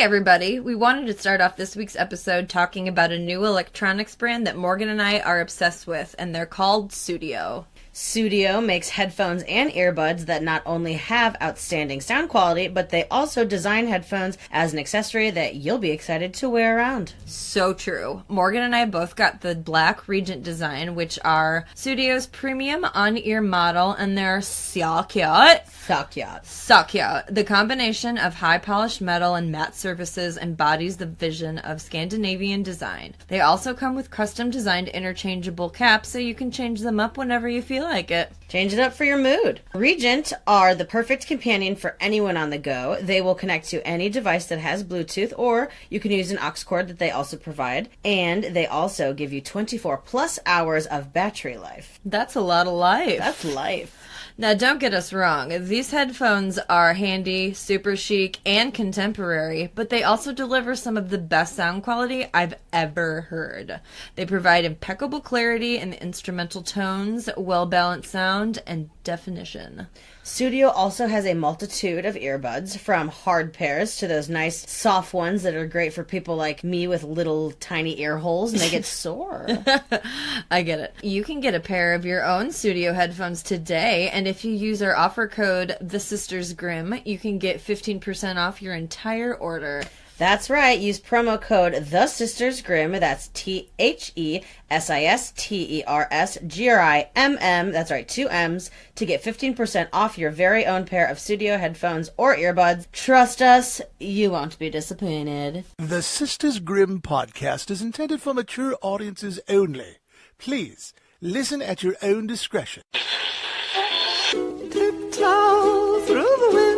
everybody. We wanted to start off this week's episode talking about a new electronics brand that Morgan and I are obsessed with, and they're called Sudio. Sudio makes headphones and earbuds that not only have outstanding sound quality, but they also design headphones as an accessory that you'll be excited to wear around. So true. Morgan and I both got the Black Regent design, which are Sudio's premium on-ear model, and they're so cute. So cute. So cute. The combination of high-polished metal and matte surfaces embodies the vision of Scandinavian design. They also come with custom-designed interchangeable caps, so you can change them up whenever you feel like it. Change it up for your mood. Regent are the perfect companion for anyone on the go. They will connect to any device that has Bluetooth, or you can use an aux cord that they also provide. And they also give you 24 plus hours of battery life. That's a lot of life. That's life. Now, don't get us wrong. These headphones are handy, super chic, and contemporary, but they also deliver some of the best sound quality I've ever heard. They provide impeccable clarity in the instrumental tones, well-balanced sound, and definition. Sudio also has a multitude of earbuds, from hard pairs to those nice soft ones that are great for people like me with little tiny ear holes and they get sore. I get it. You can get a pair of your own Sudio headphones today, and if you use our offer code TheSistersGrim, you can get 15% off your entire order. That's right. Use promo code TheSistersGrim. That's TheSistersGrimm. That's right, 2 M's, to get 15% off your very own pair of Sudio headphones or earbuds. Trust us, you won't be disappointed. The Sisters Grimm podcast is intended for mature audiences only. Please listen at your own discretion. Tiptoe through the window.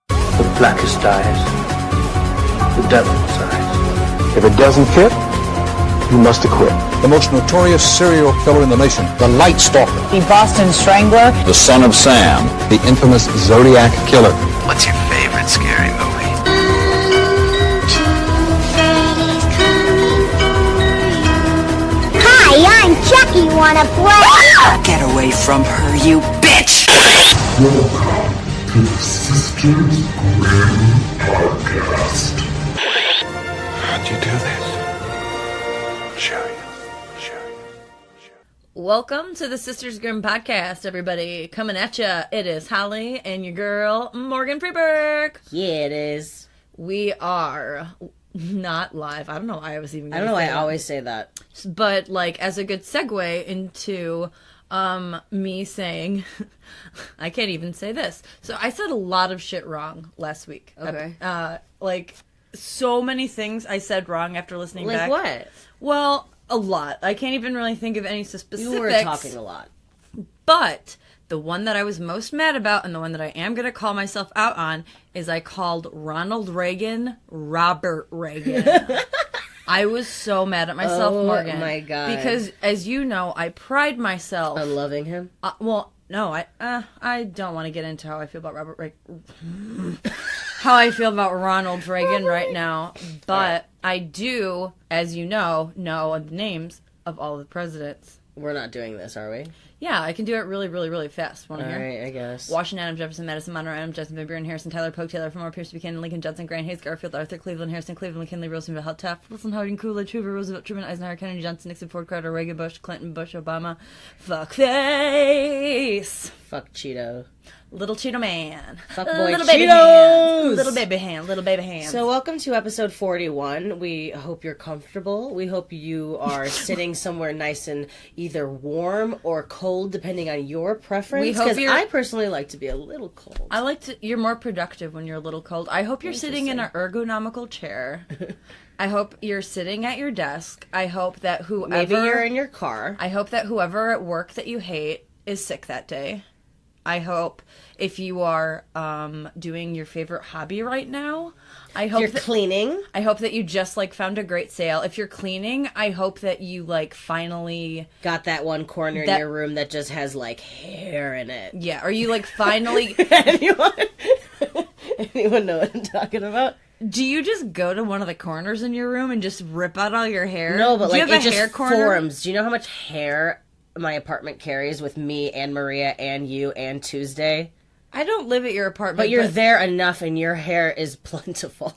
The blackest eyes, the devil's eyes. If it doesn't fit, you must acquit. The most notorious serial killer in the nation, the Night Stalker. The Boston Strangler. The Son of Sam. The infamous Zodiac Killer. What's your favorite scary movie? Hi, I'm Chucky. Wanna play? Get away from her, you bitch! Welcome to the Sisters Grimm podcast. How'd you do this? Show you. Welcome to the Sisters Grimm podcast, everybody. Coming at ya, it is Holly and your girl, Morgan Freeberg. Yeah, it is. We are not live. I don't know why I was even I don't know why I always say that. But, like, as a good segue into me saying, I can't even say this. So I said a lot of shit wrong last week. Okay. Like, so many things I said wrong after listening back. Like what? Well, a lot. I can't even really think of any specifics. You were talking a lot. But the one that I was most mad about, and the one that I am going to call myself out on, is I called Ronald Reagan Robert Reagan. I was so mad at myself, Morgan. Oh my God. Because, as you know, I pride myself on loving him? Well, no, I don't want to get into how I feel about Robert Reagan. How I feel about Ronald Reagan right now. But I do, as you know the names of all the presidents. We're not doing this, are we? Yeah, I can do it really, really, really fast. Want to hear? All right, I guess. Washington, Adams, Jefferson, Madison, Monroe, Adams, Jefferson, Van Buren, Harrison, Tyler, Polk, Taylor, Fillmore, Pierce, Buchanan, Lincoln, Johnson, Grant, Hayes, Garfield, Arthur, Cleveland, Harrison, Cleveland, McKinley, Roosevelt, Taft, Wilson, Harding, Coolidge, Hoover, Roosevelt, Truman, Eisenhower, Kennedy, Johnson, Nixon, Ford, Carter, Reagan, Bush, Clinton, Bush, Obama. Fuckface. Fuck Cheeto. Little Cheeto Man. Fuck boy Little Cheetos. baby hand. Little baby hand. Little baby hand. So welcome to episode 41. We hope you're comfortable. We hope you are sitting somewhere nice and either warm or cold, depending on your preference. Because I personally like to be a little cold. You're more productive when you're a little cold. I hope you're sitting in an ergonomical chair. I hope you're sitting at your desk. I hope that whoever... Maybe you're in your car. I hope that whoever at work that you hate is sick that day. I hope if you are doing your favorite hobby right now, I hope you're cleaning. I hope that you just found a great sale. If you're cleaning, I hope that you finally got that one corner in your room that just has hair in it. Yeah, or you finally Anyone know what I'm talking about? Do you just go to one of the corners in your room and just rip out all your hair? No, but do you have it a just hair corner? forms. Do you know how much hair my apartment carries with me and Maria and you and Tuesday? I don't live at your apartment. But you're there enough and your hair is plentiful.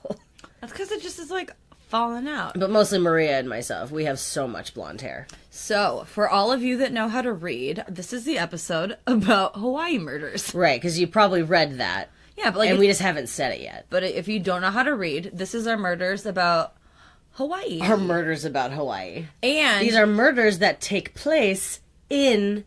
That's because it just is, like, falling out. But mostly Maria and myself. We have so much blonde hair. So, for all of you that know how to read, this is the episode about Hawaiian murders. Right, because you probably read that. Yeah, but like... And we just haven't said it yet. But if you don't know how to read, this is our murders about Hawaii. Our murders about Hawaii. And... these are murders that take place in...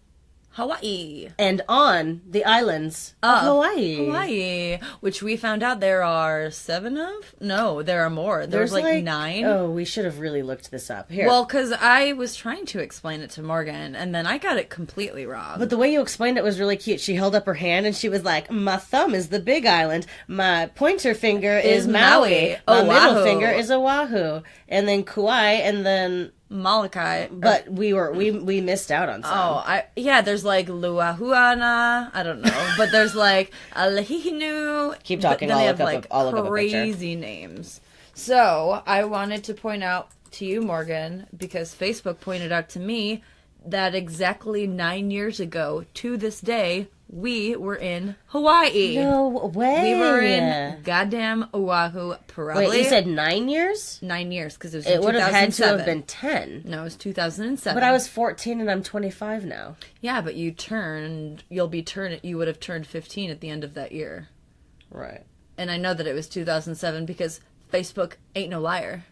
Hawaii. And on the islands of Hawaii. Hawaii. Which we found out there are 7 of? No, there are more. There's like 9. Oh, we should have really looked this up. Here. Well, because I was trying to explain it to Morgan, and then I got it completely wrong. But the way you explained it was really cute. She held up her hand, and she was like, my thumb is the big island. My pointer finger is Maui. My middle finger is Oahu. And then Kauai, and then... Molokai. But we missed out on some. There's like Luahuana, I don't know, but there's like Alehihinu. Keep talking, then I'll they look have up like I'll look up a picture. Crazy names. So I wanted to point out to you, Morgan, because Facebook pointed out to me that exactly 9 years ago to this day, we were in Hawaii. No way. We were in goddamn Oahu, probably. Wait, you said 9 years? 9 years, because it was It would have had 2007. to have been 10. No, it was 2007. But I was 14 and I'm 25 now. Yeah, but you would have turned 15 at the end of that year. Right. And I know that it was 2007 because Facebook ain't no liar.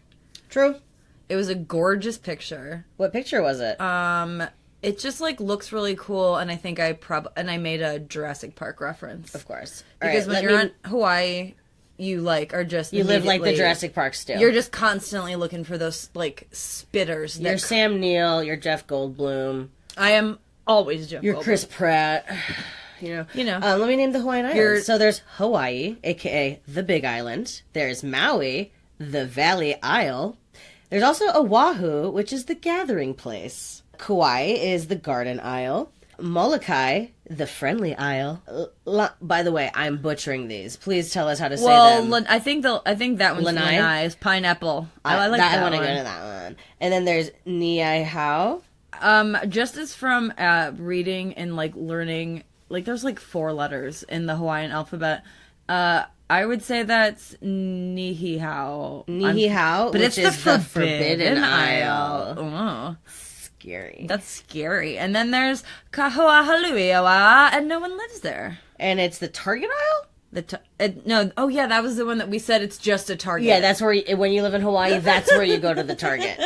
True. It was a gorgeous picture. What picture was it? It just like looks really cool, and I think I made a Jurassic Park reference. Of course. Because when you're on Hawaii, you like are just you live like the Jurassic Park still. You're just constantly looking for those like spitters. You're Sam Neill, you're Jeff Goldblum. I am always Jeff Goldblum. You're Chris Pratt. You know. Let me name the Hawaiian Islands. So there's Hawaii, aka the Big Island. There's Maui, the Valley Isle. There's also Oahu, which is the gathering place. Kauai is the Garden Isle. Molokai, the Friendly Isle. By the way, I'm butchering these. Please tell us how to say them. Well, I think that one's Lanai is pineapple. I like that one. I want to go to that one. And then there's Niihau. Just as from reading and like learning, like there's like 4 letters in the Hawaiian alphabet. I would say that's Nihihau. But it's the Forbidden Isle. Oh. Scary. That's scary. And then there's Kahoahaluiawa, and no one lives there. And it's the Target Isle? That was the one that we said it's just a Target. Yeah, that's where when you live in Hawaii, that's where you go to the Target.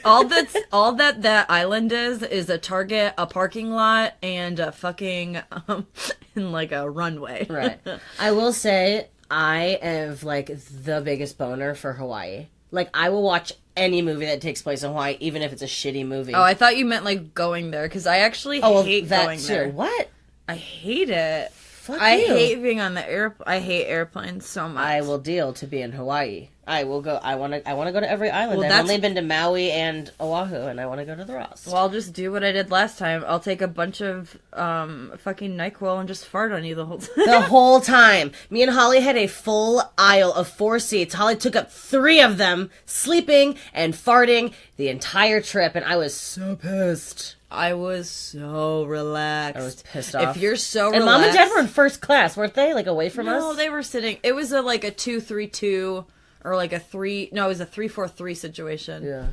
all that island is a Target, a parking lot, and a fucking and like a runway. Right. I will say I have like the biggest boner for Hawaii. Like I will watch any movie that takes place in Hawaii, even if it's a shitty movie. Oh, I thought you meant like going there, because I actually hate going there. What? I hate it. I hate being on the I hate airplanes so much. I will deal to be in Hawaii. I will go. I want to go to every island. Well, I've only been to Maui and Oahu, and I want to go to the rest. Well, I'll just do what I did last time. I'll take a bunch of fucking NyQuil and just fart on you the whole time. The whole time. Me and Holly had a full aisle of 4 seats. Holly took up 3 of them, sleeping and farting the entire trip, and I was so pissed. I was so relaxed. I was pissed off. If you're so relaxed. And Mom and Dad were in first class, weren't they? Like away from us? No, they were sitting. It was like a 2-3-2 or like a 3. No, it was a 3-4-3 situation. Yeah.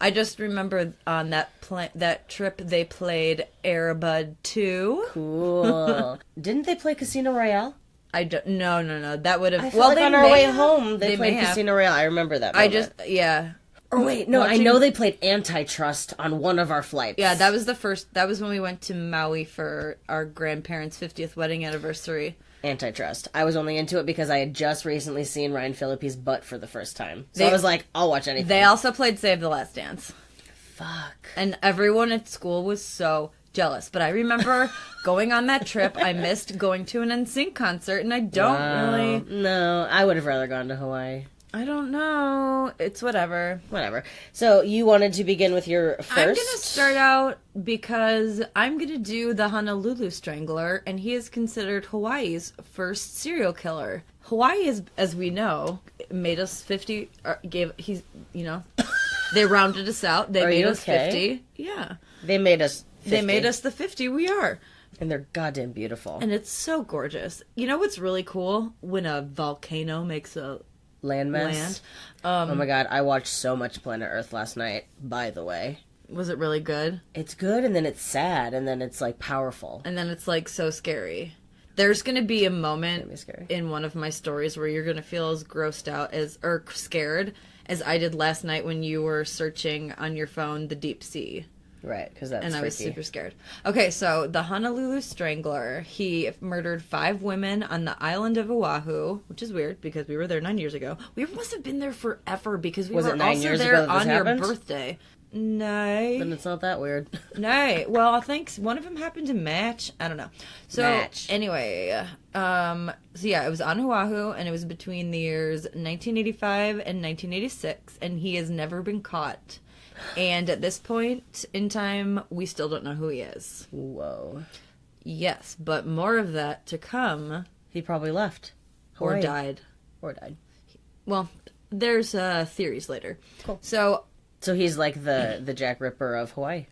I just remember on that trip they played Air Bud 2. Cool. Didn't they play Casino Royale? I don't. No. That would have. I felt like on our way home they played Casino Royale. I remember that moment. Yeah. Or wait, no, I know they played Antitrust on one of our flights. Yeah, that was the first. That was when we went to Maui for our grandparents' 50th wedding anniversary. Antitrust. I was only into it because I had just recently seen Ryan Phillippe's butt for the first time. So I was like, I'll watch anything. They also played Save the Last Dance. Fuck. And everyone at school was so jealous. But I remember going on that trip. I missed going to an NSYNC concert, and I don't really... No, I would have rather gone to Hawaii. I don't know. It's whatever. Whatever. So you wanted to begin with your first? I'm going to start out because I'm going to do the Honolulu Strangler, and he is considered Hawaii's first serial killer. Hawaii is, as we know, made us 50. They rounded us out. They made us 50. Yeah. They made us 50. They made us the 50 we are. And they're goddamn beautiful. And it's so gorgeous. You know what's really cool? When a volcano makes a Landmass. Oh my god, I watched so much Planet Earth last night, by the way. Was it really good? It's good, and then it's sad, and then it's, like, powerful. And then it's, like, so scary. There's going to be a moment in one of my stories where you're going to feel as grossed out or scared as I did last night when you were searching on your phone the deep sea. Right, because that's And I was freaky. super scared. Okay, so the Honolulu Strangler, he murdered 5 women on the island of Oahu, which is weird because we were there 9 years ago. We must have been there forever because we were also there on your birthday. No. Then it's not that weird. No. Well, I think one of them happened to match. I don't know. So, anyway, so yeah, it was on Oahu, and it was between the years 1985 and 1986, and he has never been caught. And at this point in time, we still don't know who he is. Whoa. Yes, but more of that to come. He probably left. Or died. Or died. Well, there's theories later. Cool. So he's like the Jack Ripper of Hawaii.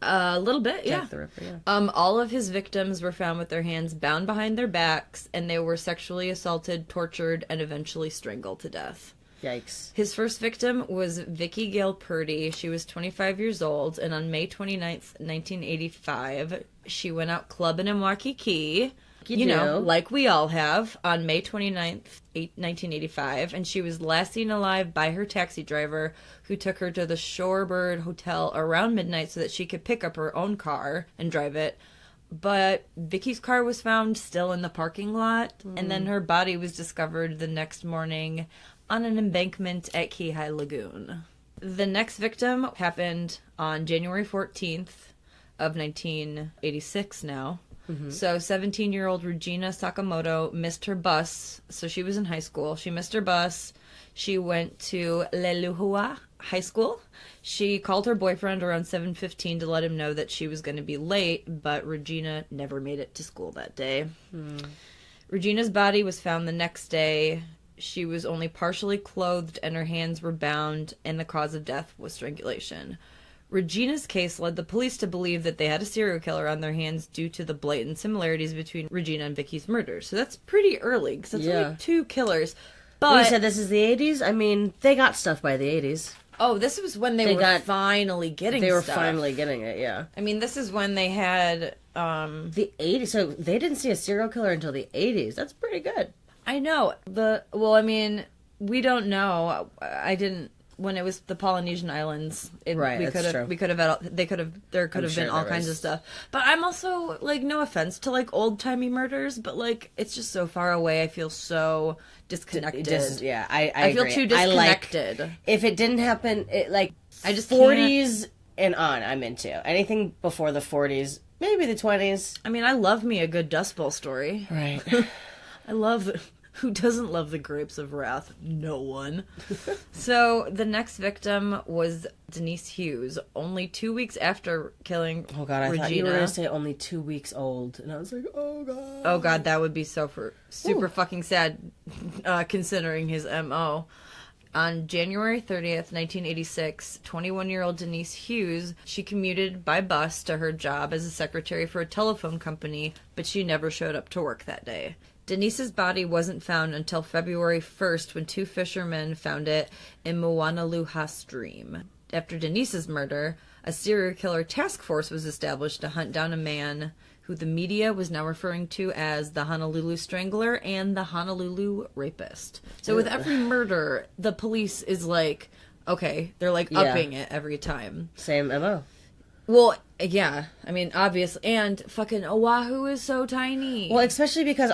A little bit, yeah. Jack the Ripper, yeah. All of his victims were found with their hands bound behind their backs, and they were sexually assaulted, tortured, and eventually strangled to death. Yikes. His first victim was Vicky Gail Purdy. She was 25 years old, and on May 29th, 1985, she went out clubbing in Waikiki. You know, like we all have, on May 29th, 1985, and she was last seen alive by her taxi driver, who took her to the Shorebird Hotel around midnight so that she could pick up her own car and drive it. But Vicky's car was found still in the parking lot, and then her body was discovered the next morning on an embankment at Kihei Lagoon. The next victim happened on January 14th of 1986 now. Mm-hmm. So 17-year-old Regina Sakamoto missed her bus. So she was in high school. She missed her bus. She went to Leluhua High School. She called her boyfriend around 7:15 to let him know that she was going to be late, but Regina never made it to school that day. Regina's body was found the next day. She was only partially clothed and her hands were bound, and the cause of death was strangulation. Regina's case led the police to believe that they had a serial killer on their hands due to the blatant similarities between Regina and Vicky's murder. So that's pretty early, because that's only 2 killers. But you said this is the 80s? I mean, they got stuff by the 80s. Oh, this was when they were finally getting stuff. They were finally getting it, yeah. I mean, this is when they had... the 80s, so they didn't see a serial killer until the 80s. That's pretty good. I know. Well, I mean, we don't know. I didn't... When it was the Polynesian Islands, there could have been all kinds of stuff. But I'm also, like, no offense to, like, old-timey murders, but, like, it's just so far away. I feel so disconnected. I feel too disconnected. If it didn't happen, I just 40s and on, I'm into. Anything before the 40s, maybe the 20s. I mean, I love me a good Dust Bowl story. Right. I love... Who doesn't love the Grapes of Wrath? No one. So, the next victim was Denise Hughes, only 2 weeks after killing Regina. Oh, God, I thought you were going to say only 2 weeks old. And I was like, oh, God. Oh, God, that would be super fucking sad, considering his M.O. On January 30th, 1986, 21-year-old Denise Hughes, she commuted by bus to her job as a secretary for a telephone company, but she never showed up to work that day. Denise's body wasn't found until February 1st when 2 fishermen found it in Moanaloha Stream. After Denise's murder, a serial killer task force was established to hunt down a man who the media was now referring to as the Honolulu Strangler and the Honolulu Rapist. So with every murder, the police is like, okay, they're like upping it every time. Same MO. Well, yeah, I mean, obviously, and fucking Oahu is so tiny. Well, especially because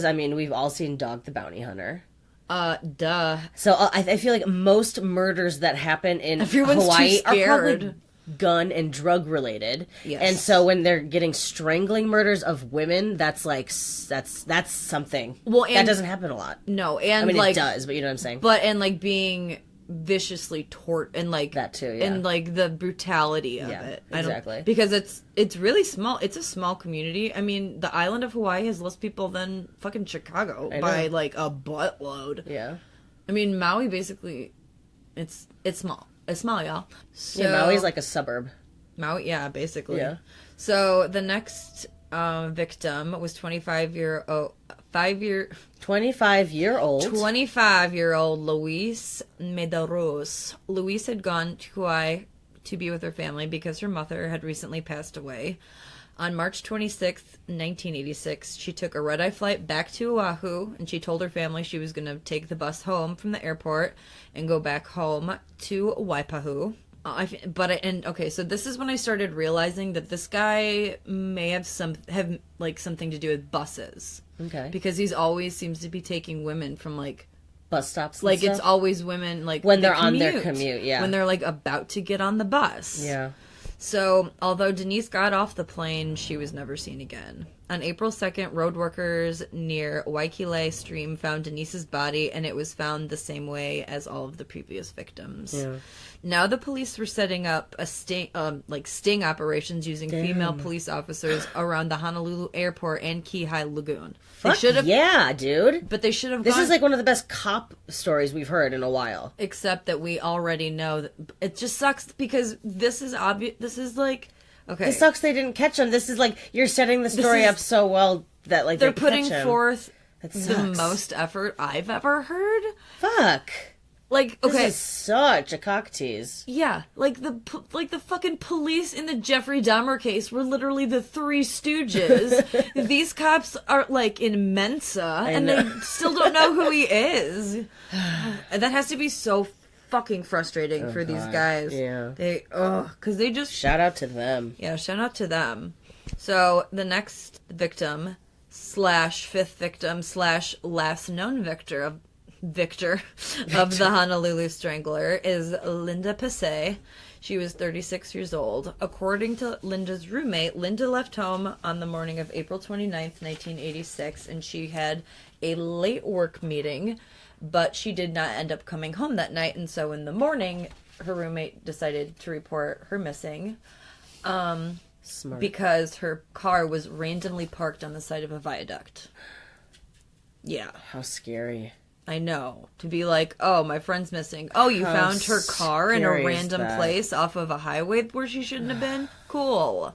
I mean, we've all seen Dog the Bounty Hunter. Duh. So I feel like most murders that happen in Hawaii are probably gun and drug related. Yes. And so when they're getting strangling murders of women, that's like, that's something. Well, and that doesn't happen a lot. No, and I mean, like, it does, but you know what I'm saying? But, and like being viciously and like that too, yeah. And like the brutality of it. Exactly. Because it's really small. It's a small community. I mean, the island of Hawaii has less people than fucking Chicago by like a buttload. Yeah. I mean, Maui basically, it's small. It's small, y'all. So, yeah, Maui's like a suburb. Maui, yeah, basically. Yeah. So the next victim was 25-year-old 25-year-old Luis Medeiros. Luis had gone to Hawaii to be with her family because her mother had recently passed away. On March 26th, 1986, she took a red-eye flight back to Oahu, and she told her family she was going to take the bus home from the airport and go back home to Waipahu. So this is when I started realizing that this guy may have something to do with buses. Okay. Because he's always seems to be taking women from like bus stops. Like it's always women like when they're on their commute, yeah. When they're like about to get on the bus. Yeah. So, although Denise got off the plane, she was never seen again. On April 2nd, road workers near Waikele Stream found Denise's body, and it was found the same way as all of the previous victims. Yeah. Now the police were setting up a sting operations using female police officers around the Honolulu airport and Kihei Lagoon. Yeah, dude. But they should have. This is like one of the best cop stories we've heard in a while. Except that we already know that it just sucks because this is obvious. This is like okay. It sucks they didn't catch him. This is like you're setting the story up so well that like they're putting forth the most effort I've ever heard. Fuck. Like, okay. This is such a cock tease. Yeah. Like the fucking police in the Jeffrey Dahmer case were literally the Three Stooges. These cops are, like, in Mensa, and they still don't know who he is. And that has to be so fucking frustrating for these guys. Yeah. Because they just... Shout out to them. Yeah, shout out to them. So, the next victim / fifth victim / last known victor of the Honolulu Strangler is Linda Pase. She was 36 years old. According to Linda's roommate, Linda left home on the morning of April 29th, 1986, and she had a late work meeting, but she did not end up coming home that night, and so in the morning, her roommate decided to report her missing. Smart. Because her car was randomly parked on the side of a viaduct. Yeah. How scary. I know. To be like, oh, my friend's missing. Oh, you found her car in a random place off of a highway where she shouldn't have been? Cool.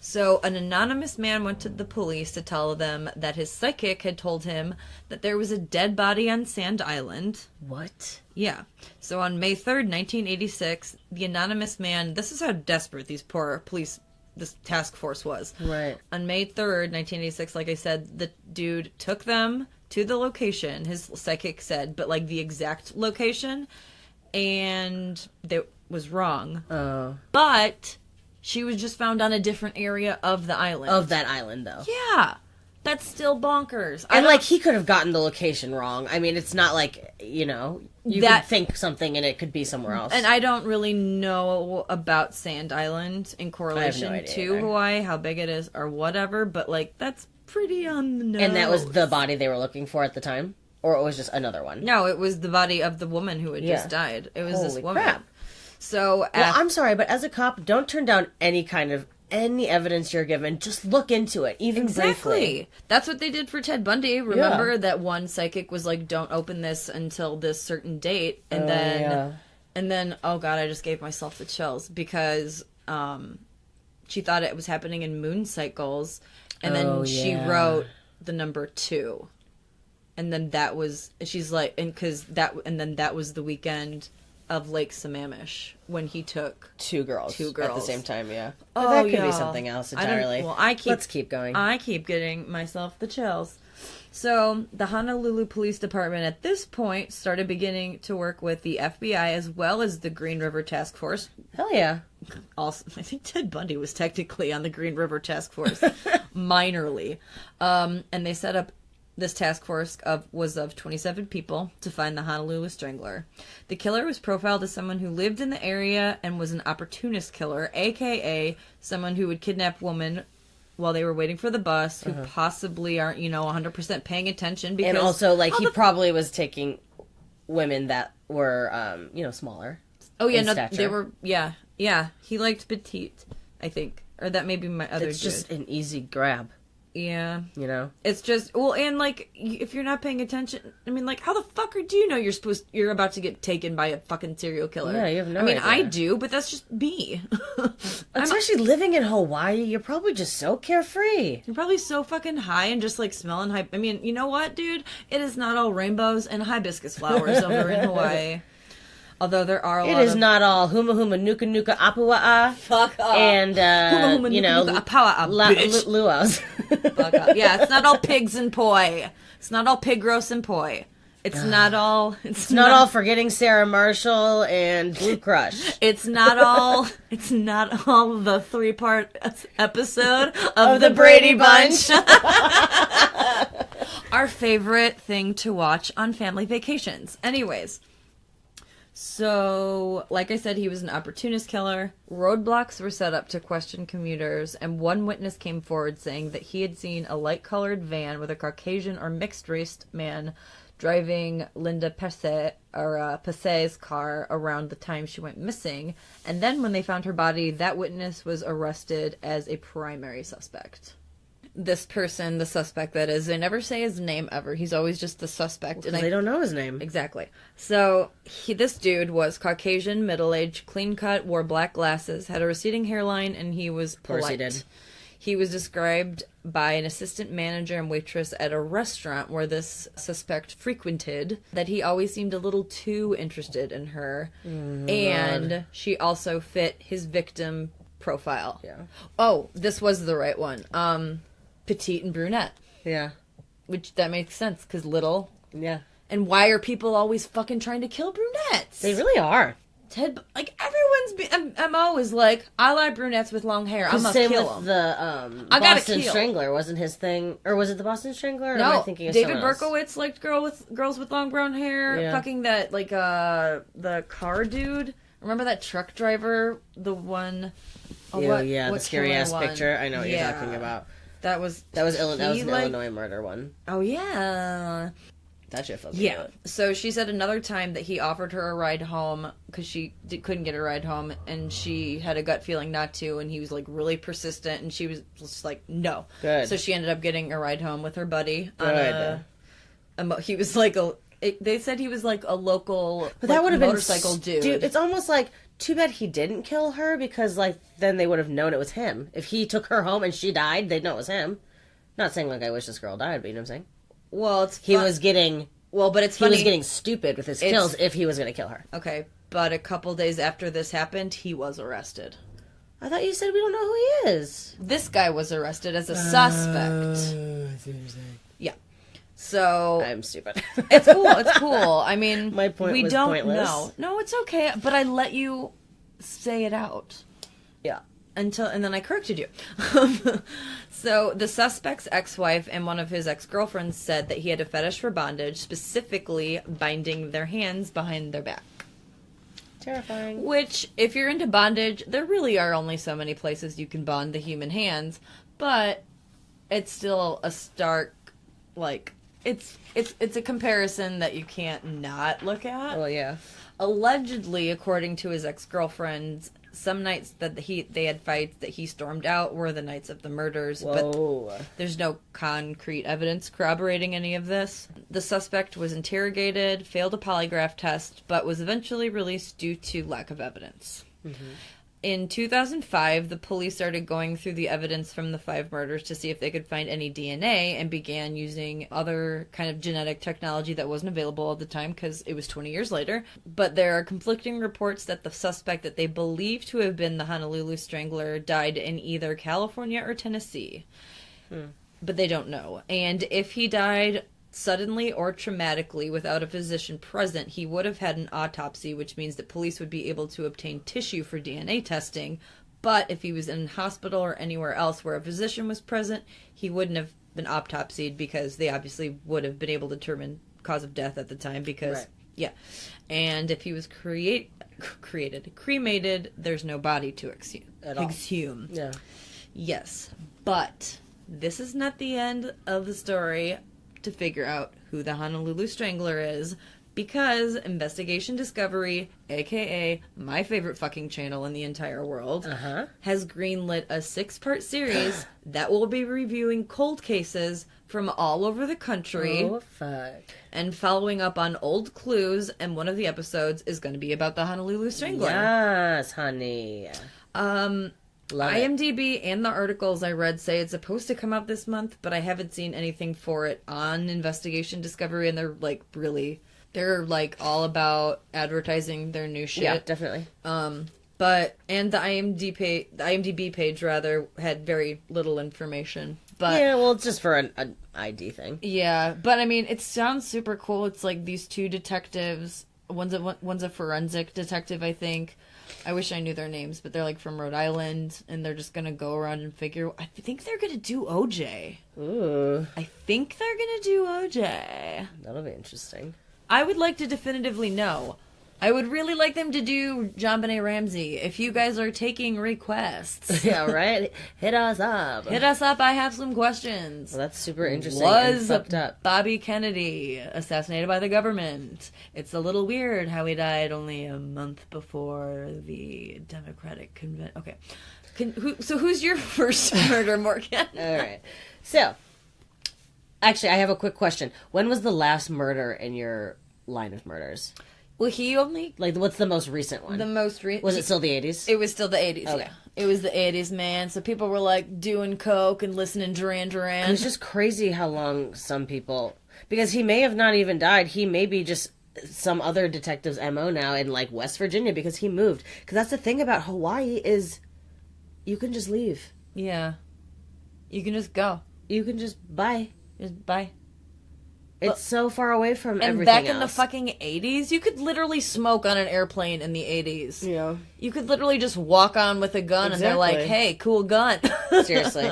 So an anonymous man went to the police to tell them that his psychic had told him that there was a dead body on Sand Island. What? Yeah. So on May 3rd, 1986, the anonymous man... This is how desperate these poor police... This task force was. Right. On May 3rd, 1986, like I said, the dude took them to the location, his psychic said, but like the exact location, and that was wrong. Oh. But she was just found on a different area of the island. Of that island, though. Yeah. That's still bonkers. And like he could have gotten the location wrong. I mean, it's not like, you know, you could think something and it could be somewhere else. And I don't really know about Sand Island in correlation to Hawaii, how big it is or whatever, but like that's pretty on the nose. And that was the body they were looking for at the time? Or it was just another one? No, it was the body of the woman who had just died. It was Holy this woman. Crap. So, well, I'm sorry, but as a cop, don't turn down any evidence you're given. Just look into it, even briefly. That's what they did for Ted Bundy. Remember that one psychic was like, don't open this until this certain date. And then, oh God, I just gave myself the chills because she thought it was happening in moon cycles. And then she wrote the number 2. And then that was, she's like, and then that was the weekend of Lake Sammamish when he took two girls at the same time. Yeah. Oh, but that could be something else entirely. Let's keep going. I keep getting myself the chills. So the Honolulu Police Department at this point started beginning to work with the FBI as well as the Green River Task Force. Hell yeah. Also, I think Ted Bundy was technically on the Green River Task Force, minorly. And they set up this task force was of 27 people to find the Honolulu Strangler. The killer was profiled as someone who lived in the area and was an opportunist killer, a.k.a. someone who would kidnap women while they were waiting for the bus, who possibly aren't, 100% paying attention. Because and also, like, he probably was taking women that were, smaller. Oh, yeah, no, stature. They were, yeah. He liked petite, I think. Or that may be my other It's just an easy grab. Yeah. You know? It's just, well, and, like, if you're not paying attention, I mean, like, how the fuck do you know you're about to get taken by a fucking serial killer? Yeah, you have no idea. I do, but that's just me. Especially living in Hawaii, you're probably just so carefree. You're probably so fucking high and just, like, smelling I mean, you know what, dude? It is not all rainbows and hibiscus flowers over in Hawaii. Although there are a lot of... It is not all huma huma nuka nuka apua'a. Fuck off. And, huma huma you know, nuka apawa'a, bitch. Luau's. Fuck off. Yeah, it's not all pigs and poi. It's not all pig roast and poi. It's not all... It's not all forgetting Sarah Marshall and Blue Crush. It's not all the 3-part episode of the Brady Bunch. Our favorite thing to watch on family vacations. Anyways... So, like I said, he was an opportunist killer. Roadblocks were set up to question commuters, and one witness came forward saying that he had seen a light-colored van with a Caucasian or mixed-race man driving Linda Pesse's car around the time she went missing. And then when they found her body, that witness was arrested as a primary suspect. This person, the suspect that is, they never say his name ever. He's always just the suspect. Well, they don't know his name. Exactly. So, this dude was Caucasian, middle-aged, clean-cut, wore black glasses, had a receding hairline, and he was polite. Of course he did. He was described by an assistant manager and waitress at a restaurant where this suspect frequented that he always seemed a little too interested in her. And she also fit his victim profile. Yeah. Oh, this was the right one. Petite and brunette. Yeah. Which, that makes sense, because little. Yeah. And why are people always fucking trying to kill brunettes? They really are. Like, everyone's MO is like, I like brunettes with long hair. I must same kill with them. the I gotta Boston kill. Strangler wasn't his thing, or was it the Boston Strangler? Or No, am I thinking of David someone else? Berkowitz liked girls with long brown hair. Yeah. Fucking that, like, the car dude. Remember that truck driver? The one... Oh, the scary ass picture. I know what you're talking about. That was an Illinois murder one. Oh, yeah. That shit felt Yeah. good. So she said another time that he offered her a ride home because she couldn't get a ride home, and she had a gut feeling not to, and he was, like, really persistent, and she was just like, no. Good. So she ended up getting a ride home with her buddy. Good. He was like they said he was like a local But that would have motorcycle been dude. It's almost like, too bad he didn't kill her, because, like, then they would have known it was him. If he took her home and she died, they'd know it was him. Not saying, like, I wish this girl died, but you know what I'm saying? Well, it's He was getting... Well, but it's funny. He was getting stupid with his kills if he was going to kill her. Okay, but a couple days after this happened, he was arrested. I thought you said we don't know who he is. This guy was arrested as a suspect. Yeah. So I'm stupid. It's cool. It's cool. I mean, my point we was don't pointless. know. No, it's okay. But I let you say it out. Yeah. And then I corrected you. So the suspect's ex-wife and one of his ex-girlfriends said that he had a fetish for bondage, specifically binding their hands behind their back. Terrifying. Which, if you're into bondage, there really are only so many places you can bond the human hands, but it's still a stark, like, it's a comparison that you can't not look at. Well, yeah. Allegedly, according to his ex-girlfriends, some nights that they had fights that he stormed out were the nights of the murders. Whoa. But there's no concrete evidence corroborating any of this. The suspect was interrogated, failed a polygraph test, but was eventually released due to lack of evidence. Mm-hmm. In 2005, the police started going through the evidence from the 5 murders to see if they could find any DNA, and began using other kind of genetic technology that wasn't available at the time because it was 20 years later. But there are conflicting reports that the suspect that they believe to have been the Honolulu Strangler died in either California or Tennessee. But they don't know. And if he died suddenly or traumatically without a physician present, he would have had an autopsy, which means that police would be able to obtain tissue for DNA testing. But if he was in a hospital or anywhere else where a physician was present, he wouldn't have been autopsied, because they obviously would have been able to determine cause of death at the time, because right. Yeah. And if he was cremated, there's no body to exhume. Yeah. Yes. But this is not the end of the story to figure out who the Honolulu Strangler is, because Investigation Discovery, aka my favorite fucking channel in the entire world, has greenlit a 6-part series that will be reviewing cold cases from all over the country. Oh, fuck. And following up on old clues, and one of the episodes is going to be about the Honolulu Strangler. Yes, honey. Love IMDb it. and the articles I read say it's supposed to come out this month, but I haven't seen anything for it on Investigation Discovery, and they're like all about advertising their new shit. Yeah, definitely. But the IMDb page rather had very little information. But yeah, well, it's just for an ID thing. Yeah, but I mean, it sounds super cool. It's like these two detectives. One's a forensic detective, I think. I wish I knew their names, but they're like from Rhode Island, and they're just gonna go around and figure. I think they're gonna do OJ. Ooh, I think they're gonna do OJ. That'll be interesting. I would like to definitively know. I would really like them to do JonBenet Ramsey. If you guys are taking requests, yeah, right. Hit us up. Hit us up. I have some questions. Well, that's super interesting. Was and fucked up. Bobby Kennedy assassinated by the government? It's a little weird how he died only a month before the Democratic convention. Okay, who's your first murder, Morgan? All right. So, actually, I have a quick question. When was the last murder in your line of murders? Well, he only... Like, what's the most recent one? The most recent... Was it still the 80s? It was still the 80s, okay. Yeah. It was the 80s, man. So people were, like, doing coke and listening Duran Duran. It was just crazy how long some people... Because he may have not even died. He may be just some other detective's MO now in, like, West Virginia because he moved. Because that's the thing about Hawaii is you can just leave. Yeah. You can just go. You can just bye. Just bye. It's so far away from everything else. And back in else. the fucking 80s, you could literally smoke on an airplane in the 80s. Yeah. You could literally just walk on with a gun and they're like, hey, cool gun. Seriously.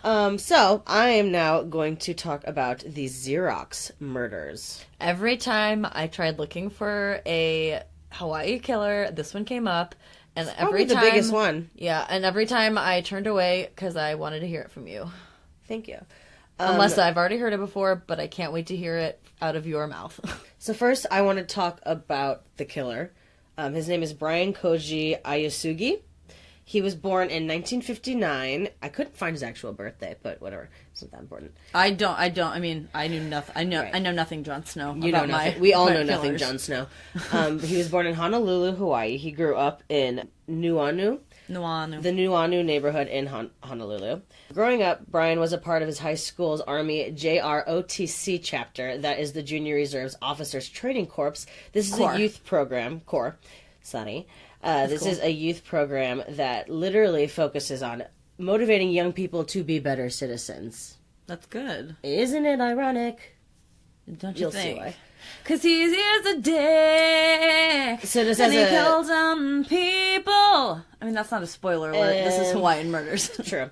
So, I am now going to talk about the Xerox Murders. Every time I tried looking for a Hawaii killer, this one came up. And every time, the biggest one. Yeah, and every time I turned away because I wanted to hear it from you. Thank you. Unless I've already heard it before, but I can't wait to hear it out of your mouth. So first, I want to talk about the killer. His name is Brian Koji Ayasugi. He was born in 1959. I couldn't find his actual birthday, but whatever. It's not that important. I mean, I knew nothing. I know nothing, Jon Snow. You know nothing. We all know nothing, Jon Snow. He was born in Honolulu, Hawaii. He grew up in Nuuanu. The Nuuanu neighborhood in Honolulu. Growing up, Brian was a part of his high school's Army JROTC chapter, that is the Junior Reserves Officers Training Corps. This is a youth program, Corps. Sorry. This is a youth program that literally focuses on motivating young people to be better citizens. That's good. Isn't it ironic? Don't you You'll think? See why. Because he's a dick. So this and he kills people. I mean, that's not a spoiler alert. This is Hawaiian Murders. True.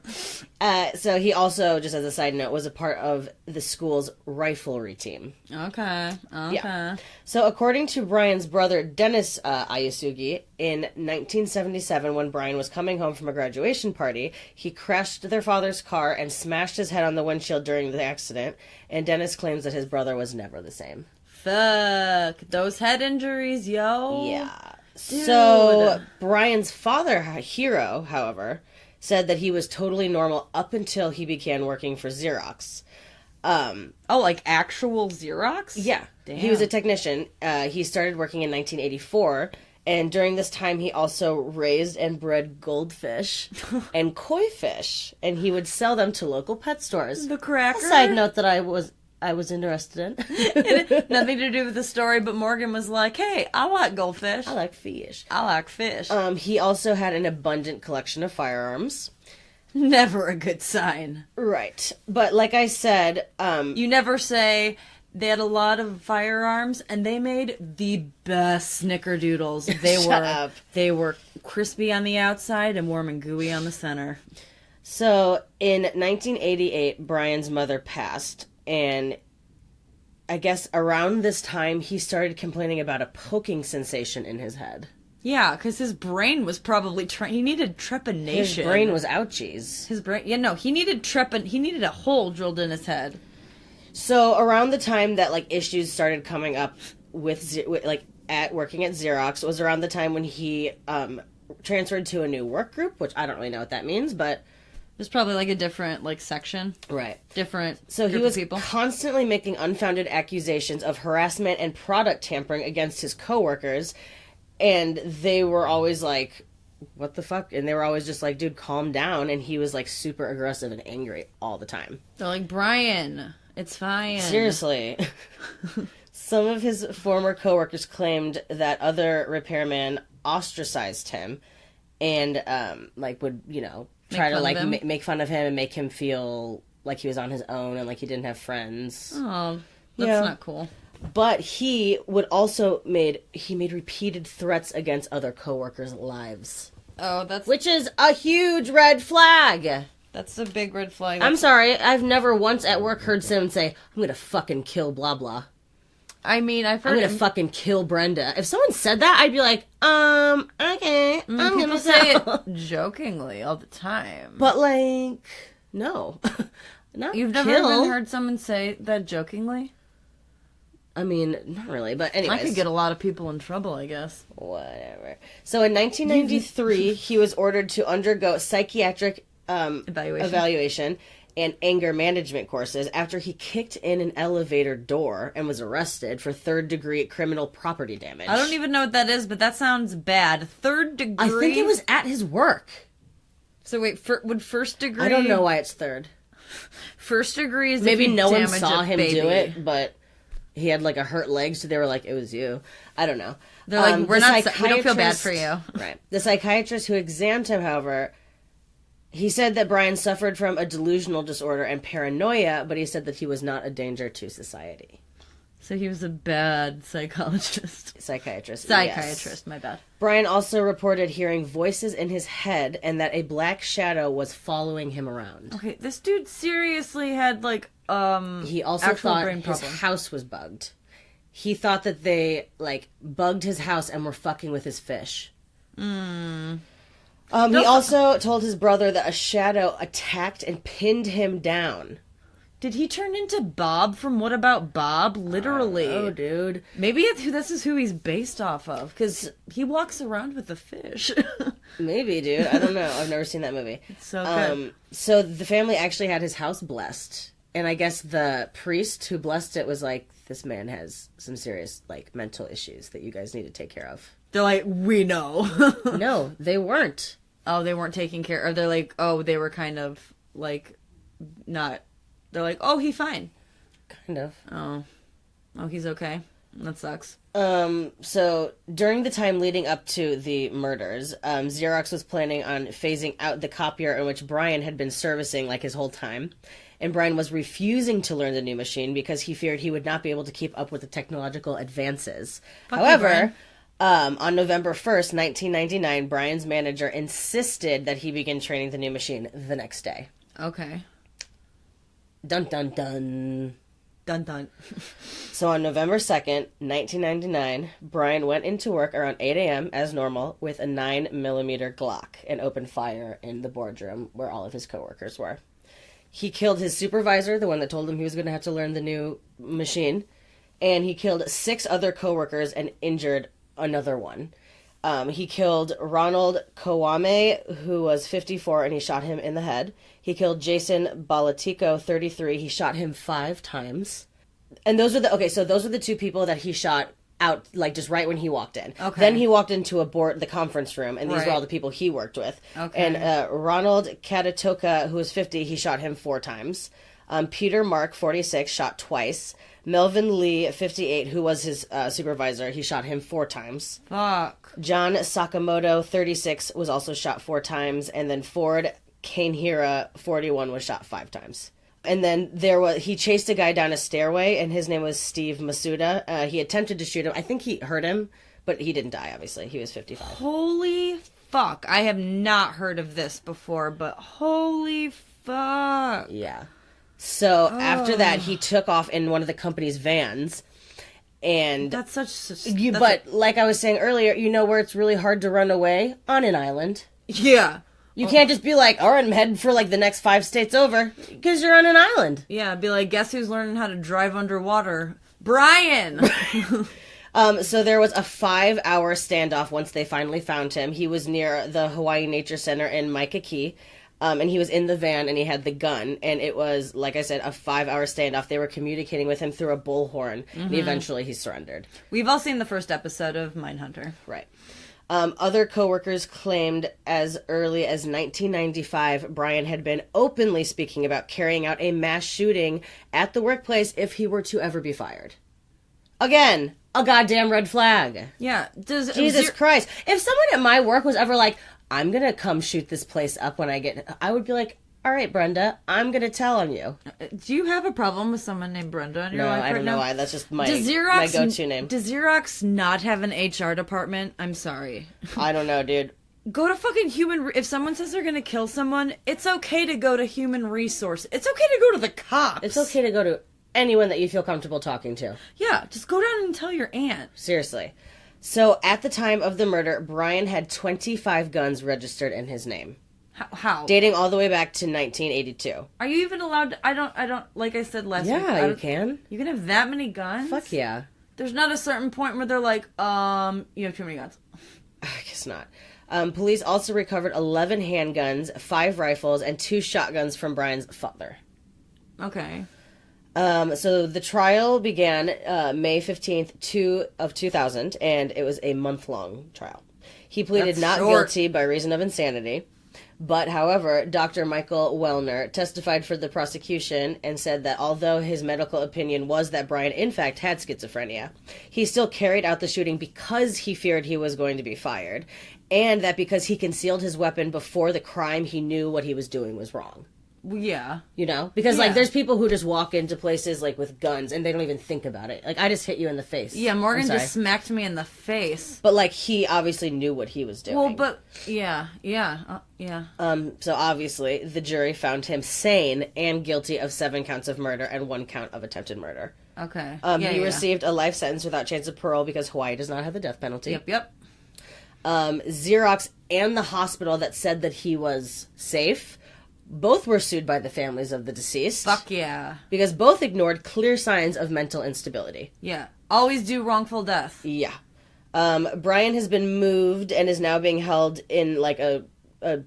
So he also, just as a side note, was a part of the school's riflery team. Okay. Yeah. So according to Brian's brother, Dennis Ayasugi, in 1977, when Brian was coming home from a graduation party, he crashed their father's car and smashed his head on the windshield during the accident, and Dennis claims that his brother was never the same. Fuck. Those head injuries, yo. Yeah. Dude. So, Brian's father, Hiro, however, said that he was totally normal up until he began working for Xerox. Like actual Xerox? Yeah. Damn. He was a technician. He started working in 1984, and during this time he also raised and bred goldfish and koi fish, and he would sell them to local pet stores. The cracker? A side note that I was interested in. Nothing to do with the story, but Morgan was like, hey, I like goldfish. I like fish. I like fish. He also had an abundant collection of firearms. Never a good sign. Right. But like I said... you never say they had a lot of firearms and they made the best snickerdoodles. They were crispy on the outside and warm and gooey on the center. So, in 1988, Brian's mother passed. And I guess around this time, he started complaining about a poking sensation in his head. Yeah, because his brain was probably he needed trepanation. His brain was ouchies. His brain, he needed he needed a hole drilled in his head. So around the time that like issues started coming up working at Xerox. It was around the time when he transferred to a new work group, which I don't really know what that means, but There's probably like a different like section. right. Different So he group was of people. constantly making unfounded accusations of harassment and product tampering against his coworkers, and they were always like, what the fuck? And they were always just like, dude, calm down. And he was like super aggressive and angry all the time. They're like, Brian, it's fine. Seriously. Some of his former coworkers claimed that other repairmen ostracized him and would, try to make fun of him and make him feel like he was on his own and like he didn't have friends. Oh, that's not cool. But he would also made repeated threats against other coworkers' lives. Oh, which is a huge red flag. That's a big red flag. I'm sorry, I've never once at work heard someone say, I'm gonna fucking kill blah blah. I mean, I've heard I'm gonna fucking kill Brenda. If someone said that, I'd be like, okay, I'm gonna say it jokingly all the time. But like, no. Not You've never even heard someone say that jokingly? I mean, not really, but anyways. I could get a lot of people in trouble, I guess. Whatever. So in 1993, he was ordered to undergo psychiatric evaluation and anger management courses after he kicked in an elevator door and was arrested for third-degree criminal property damage. I don't even know what that is, but that sounds bad. Third degree? I think it was at his work. So wait, would first degree... I don't know why it's third. First degree is maybe no one damage saw a him baby. do it, but he had like a hurt leg, so they were like, it was you. I don't know. They're like, we don't feel bad for you. Right. The psychiatrist who examined him, however, he said that Brian suffered from a delusional disorder and paranoia, but he said that he was not a danger to society. So he was a bad psychiatrist, yes. My bad. Brian also reported hearing voices in his head and that a black shadow was following him around. Okay, this dude seriously had like he also thought his house was bugged. He thought that they like bugged his house and were fucking with his fish. He also told his brother that a shadow attacked and pinned him down. Did he turn into Bob from What About Bob? Literally. Oh, dude. Maybe this is who he's based off of, because he walks around with a fish. Maybe, dude. I don't know. I've never seen that movie. It's so good. So the family actually had his house blessed. And I guess the priest who blessed it was like, this man has some serious, like, mental issues that you guys need to take care of. They're like, we know. No, they weren't. Oh, they weren't taking care. Or they're like, oh, they were kind of, like, not... They're like, oh, he's fine. Kind of. Oh, he's okay. That sucks. So during the time leading up to the murders, Xerox was planning on phasing out the copier in which Brian had been servicing like his whole time. And Brian was refusing to learn the new machine because he feared he would not be able to keep up with the technological advances. However, on November 1st, 1999, Brian's manager insisted that he begin training the new machine the next day. Okay. Dun, dun, dun. Dun, dun. So on November 2nd, 1999, Brian went into work around 8 a.m. as normal with a 9mm Glock and opened fire in the boardroom where all of his coworkers were. He killed his supervisor, the one that told him he was going to have to learn the new machine, and he killed 6 other coworkers and injured another one. He killed Ronald Kawame, who was 54, and he shot him in the head. He killed Jason Balatico, 33. He shot him 5 times. And those are the 2 people that he shot out, like, just right when he walked in. Okay. Then he walked into the conference room, and these were all the people he worked with. Okay. And Ronald Katatoka, who was 50, he shot him 4 times. Peter Mark, 46, shot twice. Melvin Lee, 58, who was his supervisor, he shot him 4 times. Fuck. John Sakamoto, 36, was also shot 4 times. And then Ford Kanehira, 41, was shot 5 times. And then he chased a guy down a stairway, and his name was Steve Masuda. He attempted to shoot him. I think he hurt him, but he didn't die, obviously. He was 55. Holy fuck. I have not heard of this before, but holy fuck. Yeah. So after that, he took off in one of the company's vans. And that's but like I was saying earlier, you know where it's really hard to run away? On an island. Yeah. You can't just be like, all right, I'm heading for like the next 5 states over, because you're on an island. Yeah, be like, guess who's learning how to drive underwater? Brian! So there was a 5-hour standoff once they finally found him. He was near the Hawaii Nature Center in Waikiki. And he was in the van and he had the gun. And it was, like I said, a 5-hour standoff. They were communicating with him through a bullhorn. And eventually he surrendered. We've all seen the first episode of Mindhunter. Right. Other coworkers claimed as early as 1995, Brian had been openly speaking about carrying out a mass shooting at the workplace if he were to ever be fired. Again, a goddamn red flag. Yeah. Jesus Christ. If someone at my work was ever like, I'm going to come shoot this place up when I would be like, all right, Brenda, I'm going to tell on you. Do you have a problem with someone named Brenda in your life right now? No, I don't know why. That's just my go-to name. Does Xerox not have an HR department? I'm sorry. I don't know, dude. Go to fucking if someone says they're going to kill someone, it's okay to go to human resource. It's okay to go to the cops. It's okay to go to anyone that you feel comfortable talking to. Yeah, just go down and tell your aunt. Seriously. So, at the time of the murder, Brian had 25 guns registered in his name. How? Dating all the way back to 1982. Are you even allowed to, I don't, like I said last week. Yeah, you can. You can have that many guns? Fuck yeah. There's not a certain point where they're like, you have too many guns. I guess not. Police also recovered 11 handguns, 5 rifles, and 2 shotguns from Brian's father. Okay. So the trial began May 15th, 2000, and it was a month-long trial. He pleaded not guilty by reason of insanity. But, however, Dr. Michael Wellner testified for the prosecution and said that although his medical opinion was that Brian, in fact, had schizophrenia, he still carried out the shooting because he feared he was going to be fired, and that because he concealed his weapon before the crime, he knew what he was doing was wrong. Yeah. You know? Because, like, there's people who just walk into places, like, with guns, and they don't even think about it. Like, I just hit you in the face. Yeah, Morgan just smacked me in the face. But, like, he obviously knew what he was doing. Well, but, yeah. So, obviously, the jury found him sane and guilty of 7 counts of murder and 1 count of attempted murder. Okay. He received a life sentence without chance of parole because Hawaii does not have the death penalty. Yep. Xerox and the hospital that said that he was safe both were sued by the families of the deceased. Fuck yeah. Because both ignored clear signs of mental instability. Yeah. Always do wrongful death. Yeah. Brian has been moved and is now being held in, like, a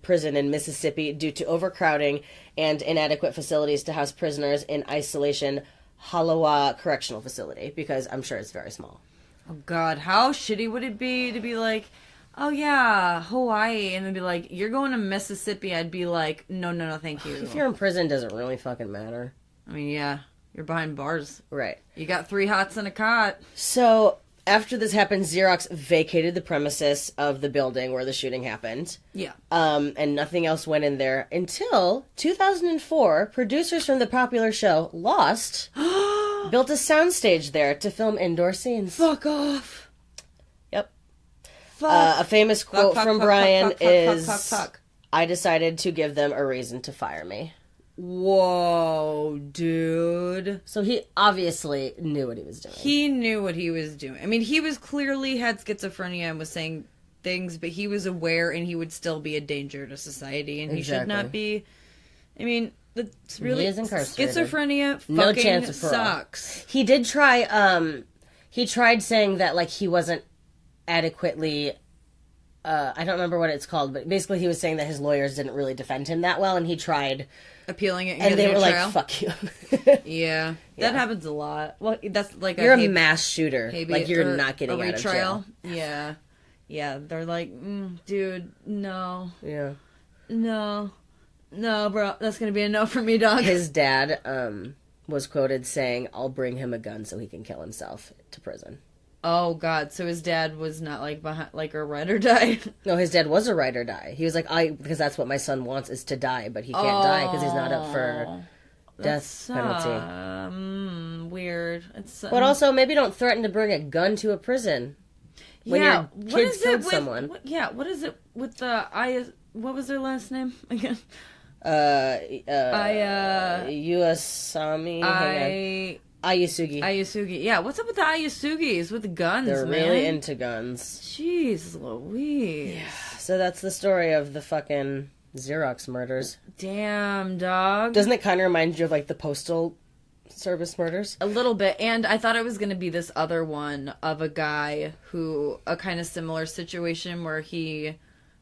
prison in Mississippi due to overcrowding and inadequate facilities to house prisoners in isolation Aloha Correctional Facility, because I'm sure it's very small. Oh, God. How shitty would it be to be like, oh, yeah, Hawaii, and then be like, you're going to Mississippi? I'd be like, no, thank you. If you're in prison, does it really fucking matter? I mean, yeah, you're behind bars. Right. You got 3 hots and a cot. So, after this happened, Xerox vacated the premises of the building where the shooting happened. Yeah. And nothing else went in there until 2004, producers from the popular show Lost built a soundstage there to film indoor scenes. Fuck off. A famous quote from Brian is, I decided to give them a reason to fire me. Whoa, dude. So he obviously knew what he was doing. He knew what he was doing. I mean, he was clearly had schizophrenia and was saying things, but he was aware and he would still be a danger to society, and he should not be. I mean, it's really... He is incarcerated. Schizophrenia fucking no chance of parole. Sucks. He did try, he tried saying that, like, he wasn't adequately, I don't remember what it's called, but basically he was saying that his lawyers didn't really defend him that well, and he tried appealing it, and they were like, "Fuck you." Yeah, that happens a lot. Well, that's like you're a mass shooter, like you're not getting out of jail. Yeah. They're like, dude, no, no, bro, that's gonna be a no for me, dog. His dad was quoted saying, "I'll bring him a gun so he can kill himself to prison." Oh, God. So his dad was not, like, behind, like, a ride or die? No, his dad was a ride or die. He was like, because that's what my son wants is to die, but he can't die because he's not up for death penalty. Weird. But also, maybe don't threaten to bring a gun to a prison when your kids killed someone. What is it with the what was their last name again? Ayusugi. Ayusugi. Yeah, what's up with the Ayusugis with the guns, They're really into guns. Jeez Louise. Yeah. So that's the story of the fucking Xerox murders. Damn, dog. Doesn't it kind of remind you of, like, the postal service murders? A little bit, and I thought it was going to be this other one of a guy who, a kind of similar situation where he,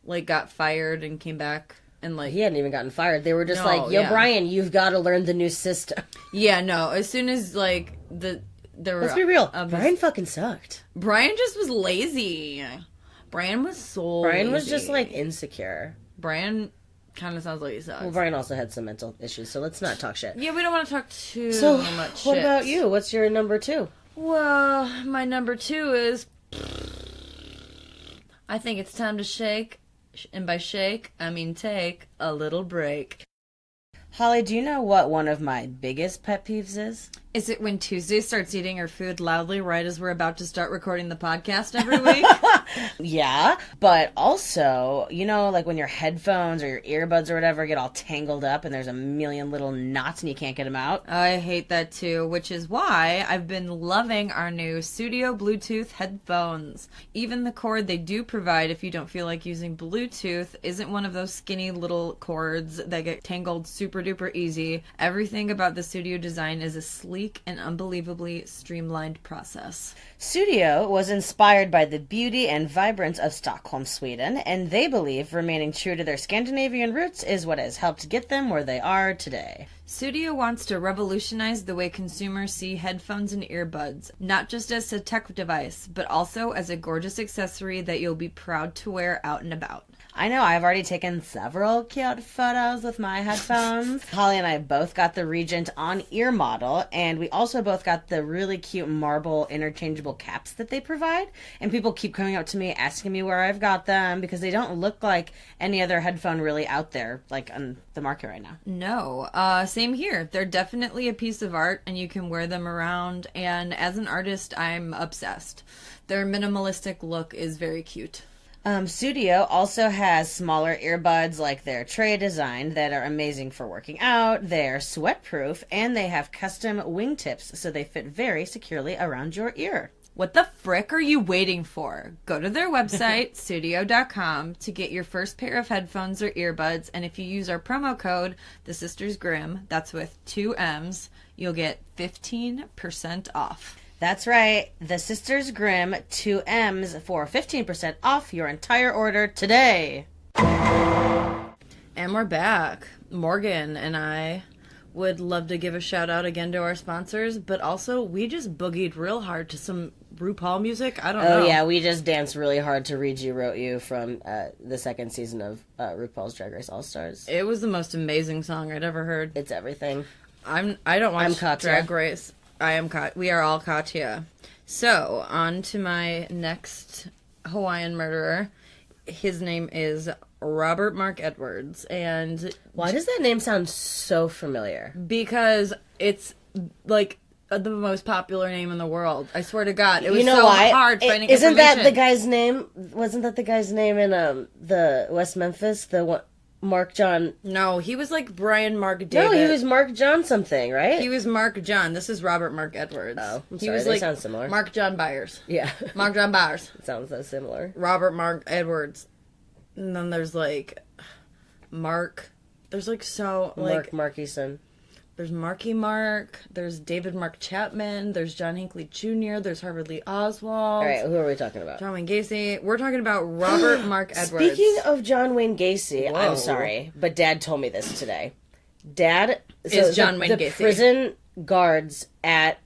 like, got fired and came back and, like... He hadn't even gotten fired. They were just Brian, you've got to learn the new system. Yeah, no, as soon as, like, there were... Let's be real. Brian fucking sucked. Brian just was lazy. Brian was so Brian was lazy. just, like, insecure. Brian kind of sounds like he sucks. Well, Brian also had some mental issues, so let's not talk shit. Yeah, we don't want to talk too much shit. What about you? What's your number 2? Well, my number 2 is... I think it's time to shake, and by shake, I mean take a little break. Holly, do you know what one of my biggest pet peeves is? Is it when Tuesday starts eating her food loudly right as we're about to start recording the podcast every week? Yeah, but also, you know, like when your headphones or your earbuds or whatever get all tangled up and there's a million little knots and you can't get them out? I hate that too, which is why I've been loving our new Studio Bluetooth headphones. Even the cord they do provide if you don't feel like using Bluetooth isn't one of those skinny little cords that get tangled super duper easy. Everything about the Studio design is a sleek and unbelievably streamlined process. Studio was inspired by the beauty and vibrance of Stockholm, Sweden, and they believe remaining true to their Scandinavian roots is what has helped get them where they are today. Studio wants to revolutionize the way consumers see headphones and earbuds, not just as a tech device, but also as a gorgeous accessory that you'll be proud to wear out and about. I know, I've already taken several cute photos with my headphones. Holly and I both got the Regent on-ear model, and we also both got the really cute marble interchangeable caps that they provide. And people keep coming up to me asking me where I've got them because they don't look like any other headphone really out there, like on the market right now. No, same here. They're definitely a piece of art, and you can wear them around, and as an artist, I'm obsessed. Their minimalistic look is very cute. Studio also has smaller earbuds like their tray design that are amazing for working out. They're sweat-proof, and they have custom wingtips so they fit very securely around your ear. What the frick are you waiting for? Go to their website, studio.com, to get your first pair of headphones or earbuds, and if you use our promo code, The Sisters Grimm, that's with 2 M's, you'll get 15% off. That's right, The Sisters Grimm, 2 M's for 15% off your entire order today. And we're back. Morgan and I would love to give a shout out again to our sponsors, but also we just boogied real hard to some RuPaul music. I don't know. Oh yeah, we just danced really hard to Read You Wrote You from the second season of RuPaul's Drag Race All-Stars. It was the most amazing song I'd ever heard. It's everything. I don't watch Drag Race. We are all Katya. So, on to my next Hawaiian murderer. His name is Robert Mark Edwards, and... Why does that name sound so familiar? Because it's, like, the most popular name in the world. I swear to God. It was hard finding Isn't information. that the guy's name? Wasn't that the guy's name in the West Memphis? The one... Mark John. No, he was like Brian Mark David. No, he was Mark John something, right? He was Mark John. This is Robert Mark Edwards. Oh, he was they like sound similar. Mark John Byers. Yeah. Mark John Byers. It sounds so similar. Robert Mark Edwards. And then there's like Mark. There's like so like Mark Markison. There's Marky Mark. There's David Mark Chapman. There's John Hinckley Jr. There's Harvard Lee Oswald. All right, who are we talking about? John Wayne Gacy. We're talking about Robert Mark Edwards. Speaking of John Wayne Gacy, Whoa. I'm sorry, but Dad told me this today. Dad is John Wayne Gacy. The prison guards at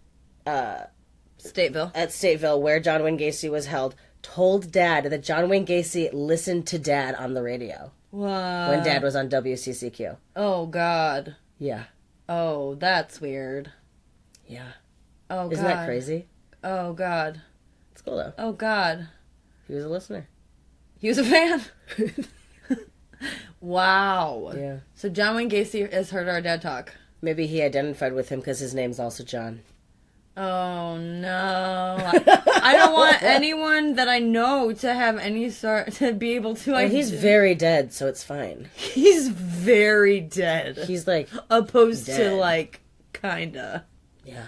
Stateville, where John Wayne Gacy was held, told Dad that John Wayne Gacy listened to Dad on the radio. What? When Dad was on WCCQ. Oh God. Yeah. Oh, that's weird. Yeah. Oh, God. Isn't that crazy? Oh, God. It's cool, though. Oh, God. He was a listener. He was a fan? Wow. Yeah. So John Wayne Gacy has heard our dad talk. Maybe he identified with him because his name's also John. Oh, no. I don't want anyone that I know to have any sort, to be able to... Well, he's very dead, so it's fine. He's very dead. He's, like, opposed dead. to, like, kinda. Yeah.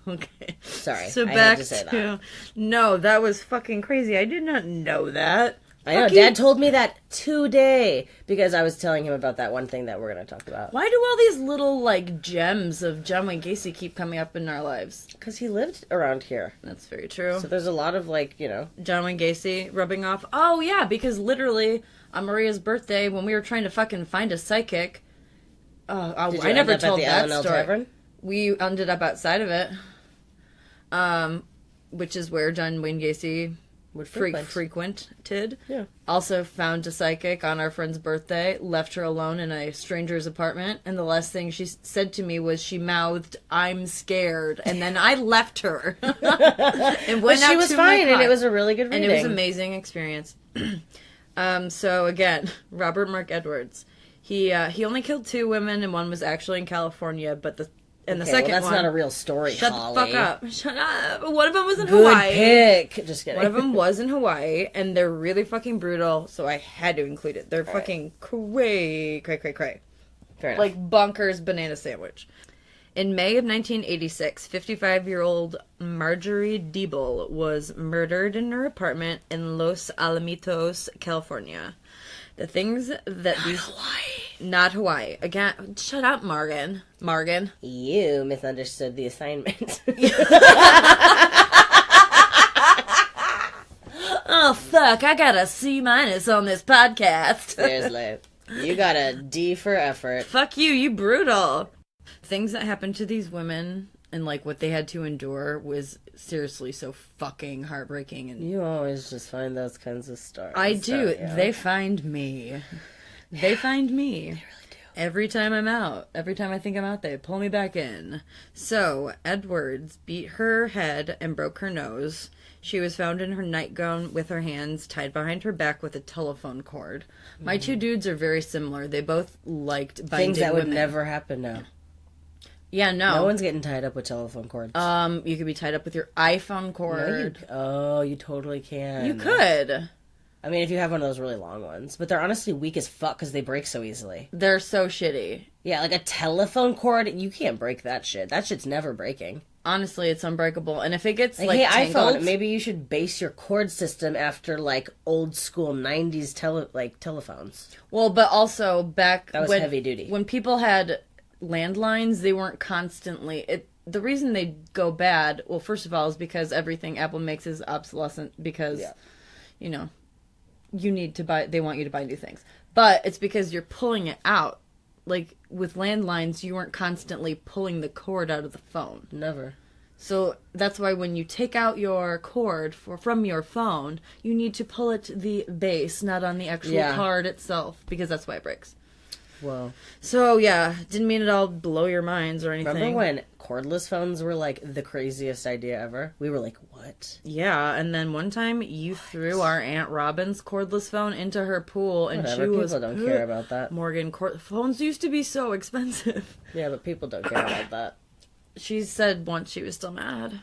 Okay. Sorry, So I back had to say that. No, that was fucking crazy. I did not know that. I know, Dad told me that today, because I was telling him about that one thing that we're going to talk about. Why do all these little, like, gems of John Wayne Gacy keep coming up in our lives? Because he lived around here. That's very true. So there's a lot of, like, John Wayne Gacy rubbing off. Oh, yeah, because literally, on Maria's birthday, when we were trying to fucking find a psychic... I never told that story. Tavern? We ended up outside of it. Which is where John Wayne Gacy... would frequented. Yeah. Also found a psychic on our friend's birthday, left her alone in a stranger's apartment, and the last thing she said to me was she mouthed, "I'm scared," and then I left her. And went out. She was fine, and it was a really good reading. And it was an amazing experience. So again, Robert Mark Edwards. He only killed 2 women, and one was actually in California, but the second that's one... not a real story, Shut Holly. the fuck up. Shut up. One of them was in Hawaii. Good pick. Just kidding. One of them was in Hawaii, and they're really fucking brutal, so I had to include it. They're fucking cray. Fair enough. Like bonkers banana sandwich. In May of 1986, 55-year-old Marjorie Diebel was murdered in her apartment in Los Alamitos, California. The things that Not Hawaii. Again, shut up, Morgan. You misunderstood the assignment. Oh, fuck. I got a C- on this podcast. Seriously. You got a D for effort. Fuck you, you brutal. Things that happened to these women and, like, what they had to endure was seriously so fucking heartbreaking. And you always just find those kinds of stories. I do. They find me. They find me. They really do. Every time I'm out. Every time I think I'm out, they pull me back in. So, Edwards beat her head and broke her nose. She was found in her nightgown with her hands tied behind her back with a telephone cord. My 2 dudes are very similar. They both liked binding things that women. would never happen now. Yeah, no. No one's getting tied up with telephone cords. You could be tied up with your iPhone cord. You totally can. You could. I mean, if you have one of those really long ones. But they're honestly weak as fuck because they break so easily. They're so shitty. Yeah, like a telephone cord, you can't break that shit. That shit's never breaking. Honestly, it's unbreakable. And if it gets, hey, tangled... iPhone, maybe you should base your cord system after, like, old school 90s telephones. Well, but also back... That was heavy duty. When people had landlines, they weren't constantly... The reason they go bad, well, first of all, is because everything Apple makes is obsolescent because, you need to buy... They want you to buy new things. But it's because you're pulling it out. Like, with landlines, you weren't constantly pulling the cord out of the phone. Never. So that's why when you take out your cord from your phone, you need to pull it to the base, not on the actual card itself, because that's why it breaks. Whoa. So, yeah, didn't mean it all blow your minds or anything. Remember when cordless phones were, like, the craziest idea ever? We were like, what? Yeah, and then one time you threw our Aunt Robin's cordless phone into her pool, and Whatever, she was... people don't care about that. Morgan, phones used to be so expensive. Yeah, but people don't care about that. She said once she was still mad.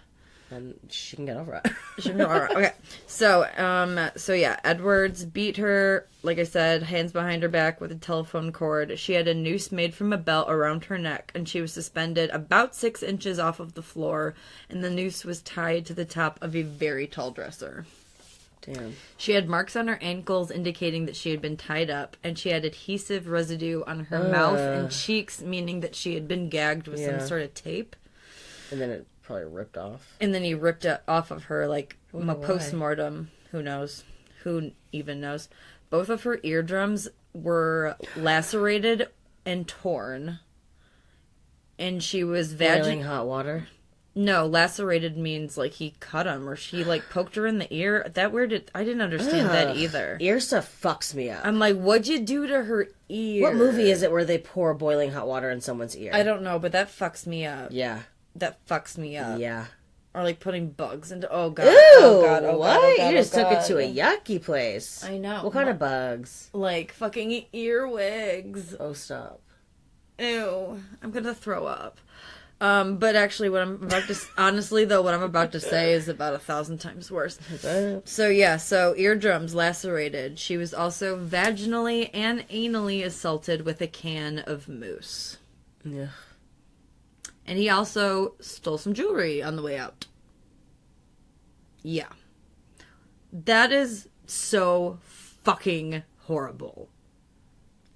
And she can get over it. She can get over it. Okay. So yeah, Edwards beat her, like I said, hands behind her back with a telephone cord. She had a noose made from a belt around her neck, and she was suspended about 6 inches off of the floor, and the noose was tied to the top of a very tall dresser. Damn. She had marks on her ankles indicating that she had been tied up, and she had adhesive residue on her mouth and cheeks, meaning that she had been gagged with some sort of tape. And then it probably ripped off. And then he ripped it off of her, like, post-mortem. Who knows? Who even knows? Both of her eardrums were lacerated and torn. And she was boiling hot water? No, lacerated means, like, he cut them, or she, like, poked her in the ear. I didn't understand that either. Ear stuff fucks me up. I'm like, what'd you do to her ear? What movie is it where they pour boiling hot water in someone's ear? I don't know, but that fucks me up. Yeah. That fucks me up. Yeah. Or, like, putting bugs into... Oh, God. Ew! Oh, God. Oh, what? God, oh, God, you just took God. it to a yucky place. I know. What kind of bugs? Like, fucking earwigs. Oh, stop. Ew. I'm gonna throw up. But actually, what I'm about to... Honestly, though, what I'm about to say is about 1,000 times worse. So eardrums lacerated. She was also vaginally and anally assaulted with a can of mousse. Yeah. And he also stole some jewelry on the way out. Yeah. That is so fucking horrible.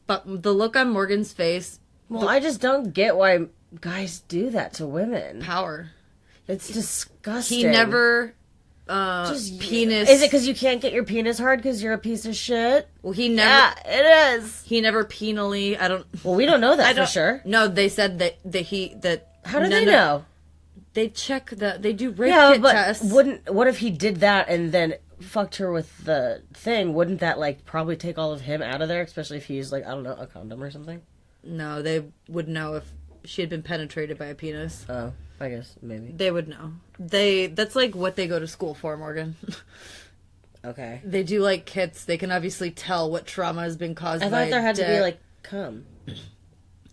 But the look on Morgan's face... Well, I just don't get why guys do that to women. Power. It's disgusting. He never... Just penis... Is it because you can't get your penis hard because you're a piece of shit? Well, he never... Yeah, it is. He never penally... I don't... Well, we don't know that for sure. No, they said that How do they know? They check they do rape kit tests. What if he did that and then fucked her with the thing? Wouldn't that, like, probably take all of him out of there? Especially if he used, like, I don't know, a condom or something? No, they would know if she had been penetrated by a penis. Oh, I guess, maybe. They would know. That's, like, what they go to school for, Morgan. Okay. They do, like, kits. They can obviously tell what trauma has been caused by I thought there had to be, like, cum.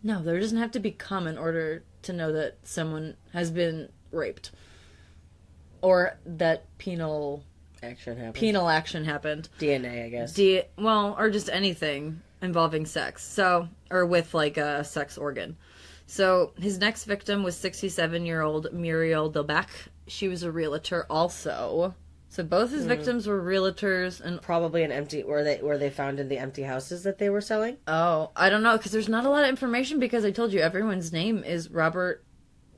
No, there doesn't have to be cum in order to know that someone has been raped. Or that penal action happened. DNA, I guess. Or just anything involving sex. So, or with, like, a sex organ. So, his next victim was 67-year-old Muriel Delbecq. She was a realtor also. So both his victims were realtors, and probably an empty... Were they found in the empty houses that they were selling? Oh, I don't know, because there's not a lot of information, because I told you everyone's name is Robert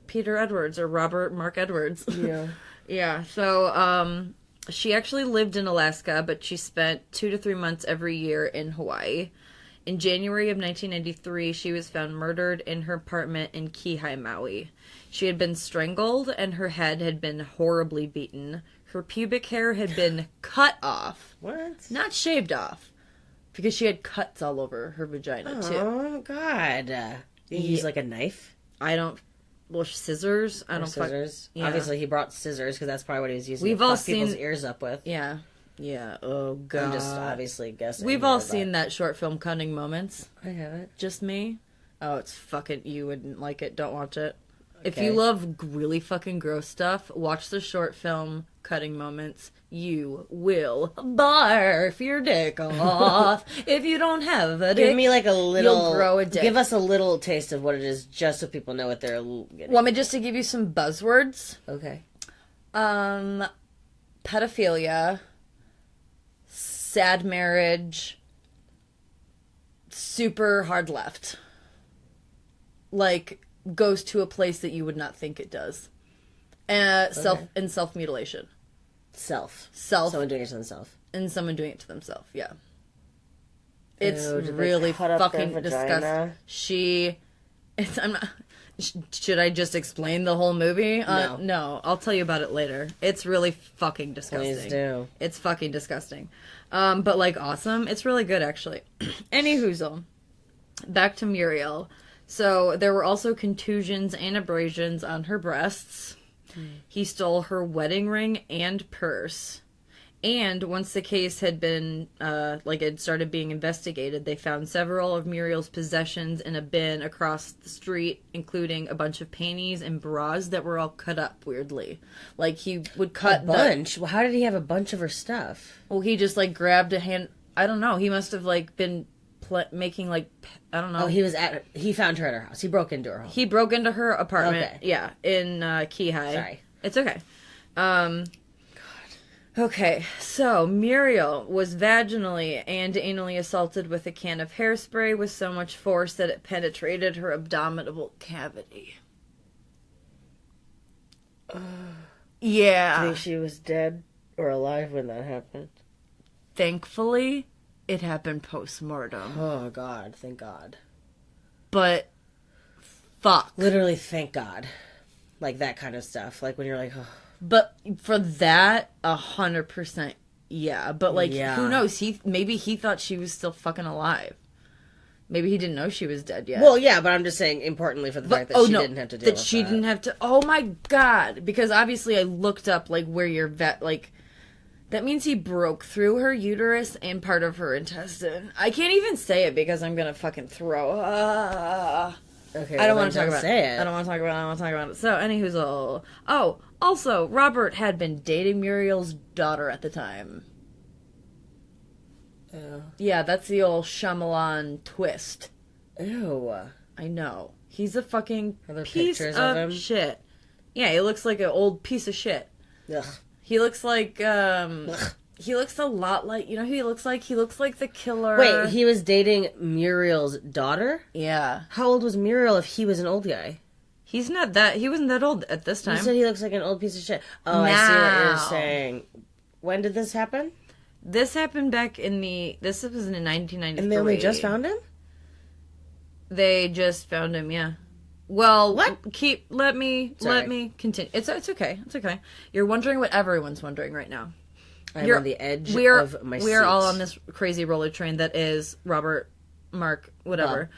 Peter Edwards, or Robert Mark Edwards. Yeah. Yeah, so, she actually lived in Alaska, but she spent 2 to 3 months every year in Hawaii. In January of 1993, she was found murdered in her apartment in Kihei, Maui. She had been strangled, and her head had been horribly beaten. Her pubic hair had been cut off. What? Not shaved off. Because she had cuts all over her vagina, too. Oh, God. You use, like, a knife? Scissors? Scissors. Yeah. Obviously, he brought scissors, because that's probably what he was using We've to all fuck people's seen... ears up with. Yeah. Yeah. Oh, God. I'm just obviously guessing. We've all seen that short film, Cunning Moments. I haven't. Just me? Oh, it's fucking... You wouldn't like it. Don't watch it. Okay. If you love really fucking gross stuff, watch the short film, Cutting Moments. You will barf your dick off. If you don't have a dick, give me like a little... You'll grow a dick. Give us a little taste of what it is, just so people know what they're getting. Want me just to give you some buzzwords? Okay. Pedophilia, sad marriage, super hard left. Like, goes to a place that you would not think it does. Self-mutilation. Self. Someone doing it to themselves. And someone doing it to themselves, yeah. It's Ew, really fucking disgusting. Should I just explain the whole movie? No, I'll tell you about it later. It's really fucking disgusting. Please do. It's fucking disgusting. But, like, awesome. It's really good, actually. Anyhoozle. Back to Muriel. So, there were also contusions and abrasions on her breasts. He stole her wedding ring and purse. And once the case had been, it started being investigated, they found several of Muriel's possessions in a bin across the street, including a bunch of panties and bras that were all cut up, weirdly. Like, he would cut a bunch? Well, how did he have a bunch of her stuff? Well, he just, like, grabbed a hand... I don't know. He must have, like, been making, like... I don't know. Oh, he found her at her house. He broke into her home. He broke into her apartment. Okay. Yeah, in Kihei. Sorry. It's okay. Okay, so Muriel was vaginally and anally assaulted with a can of hairspray with so much force that it penetrated her abdominal cavity. Yeah. Do you think she was dead or alive when that happened? Thankfully, it happened post-mortem. Oh, God. Thank God. But, fuck. Literally, thank God. Like, that kind of stuff. Like, when you're like, oh. But for that, 100%, yeah. But, like, who knows? Maybe he thought she was still fucking alive. Maybe he didn't know she was dead yet. Well, yeah, but I'm just saying, importantly, for the fact that she didn't have to deal with that. That she didn't have to... Oh, my God. Because, obviously, I looked up, like, where your like... That means he broke through her uterus and part of her intestine. I can't even say it because I'm gonna fucking throw... Okay, I don't want to talk about it. I don't want to talk about it. So, anywho's also, Robert had been dating Muriel's daughter at the time. Yeah, that's the old Shyamalan twist. Ew. I know. He's a fucking piece of him? shit. Yeah, he looks like an old piece of shit. Ugh. He looks like, He looks a lot like, you know who he looks like? He looks like the killer. Wait, he was dating Muriel's daughter? Yeah. How old was Muriel if he was an old guy? He wasn't that old at this time. You said he looks like an old piece of shit. Oh, I see what you're saying. When did this happen? This happened back in this was in 1993. And they only just found him? They just found him, yeah. Well, what? Let me continue. It's okay. It's okay. You're wondering what everyone's wondering right now. I'm on the edge of my seat. We are all on this crazy roller train that is Robert, Mark, whatever.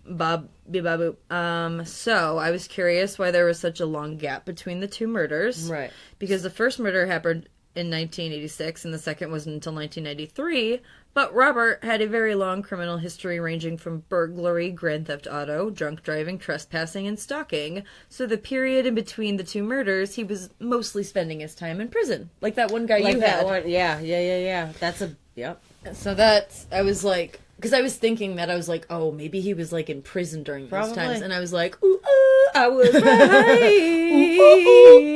Bob, Bibabu. So, I was curious why there was such a long gap between the two murders. Right. Because the first murder happened in 1986 and the second wasn't until 1993. But Robert had a very long criminal history ranging from burglary, grand theft auto, drunk driving, trespassing, and stalking. So the period in between the two murders, he was mostly spending his time in prison. Like that one guy you had. One, yeah. Yep. So that's, I was like, because I was thinking that, I was like, oh, maybe he was like in prison during those times. And I was like, ooh, I was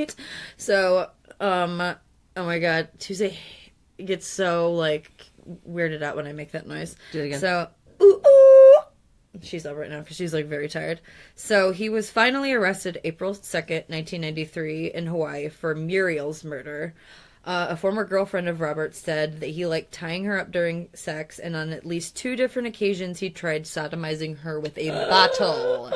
right. So, oh my God, Tuesday gets so like weirded out when I make that noise. Do it again. So, ooh. She's up right now because she's like very tired. So he was finally arrested April 2nd, 1993 in Hawaii for Muriel's murder. A former girlfriend of Robert said that he liked tying her up during sex, and on at least 2 different occasions he tried sodomizing her with a bottle.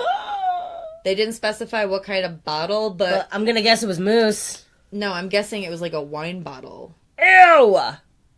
They didn't specify what kind of bottle, but... Well, I'm gonna guess it was moose. No, I'm guessing it was like a wine bottle. Ew!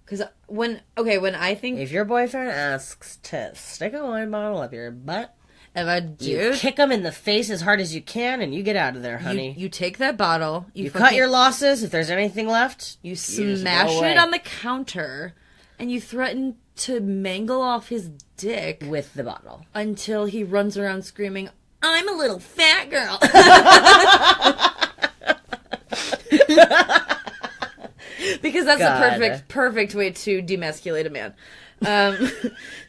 Because when I think... If your boyfriend asks to stick a wine bottle up your butt... If I do, you kick him in the face as hard as you can, and you get out of there, honey. You take that bottle. You cut your losses. If there's anything left, you smash it on the counter, and you threaten to mangle off his dick with the bottle until he runs around screaming, "I'm a little fat girl." Because that's a perfect way to demasculate a man.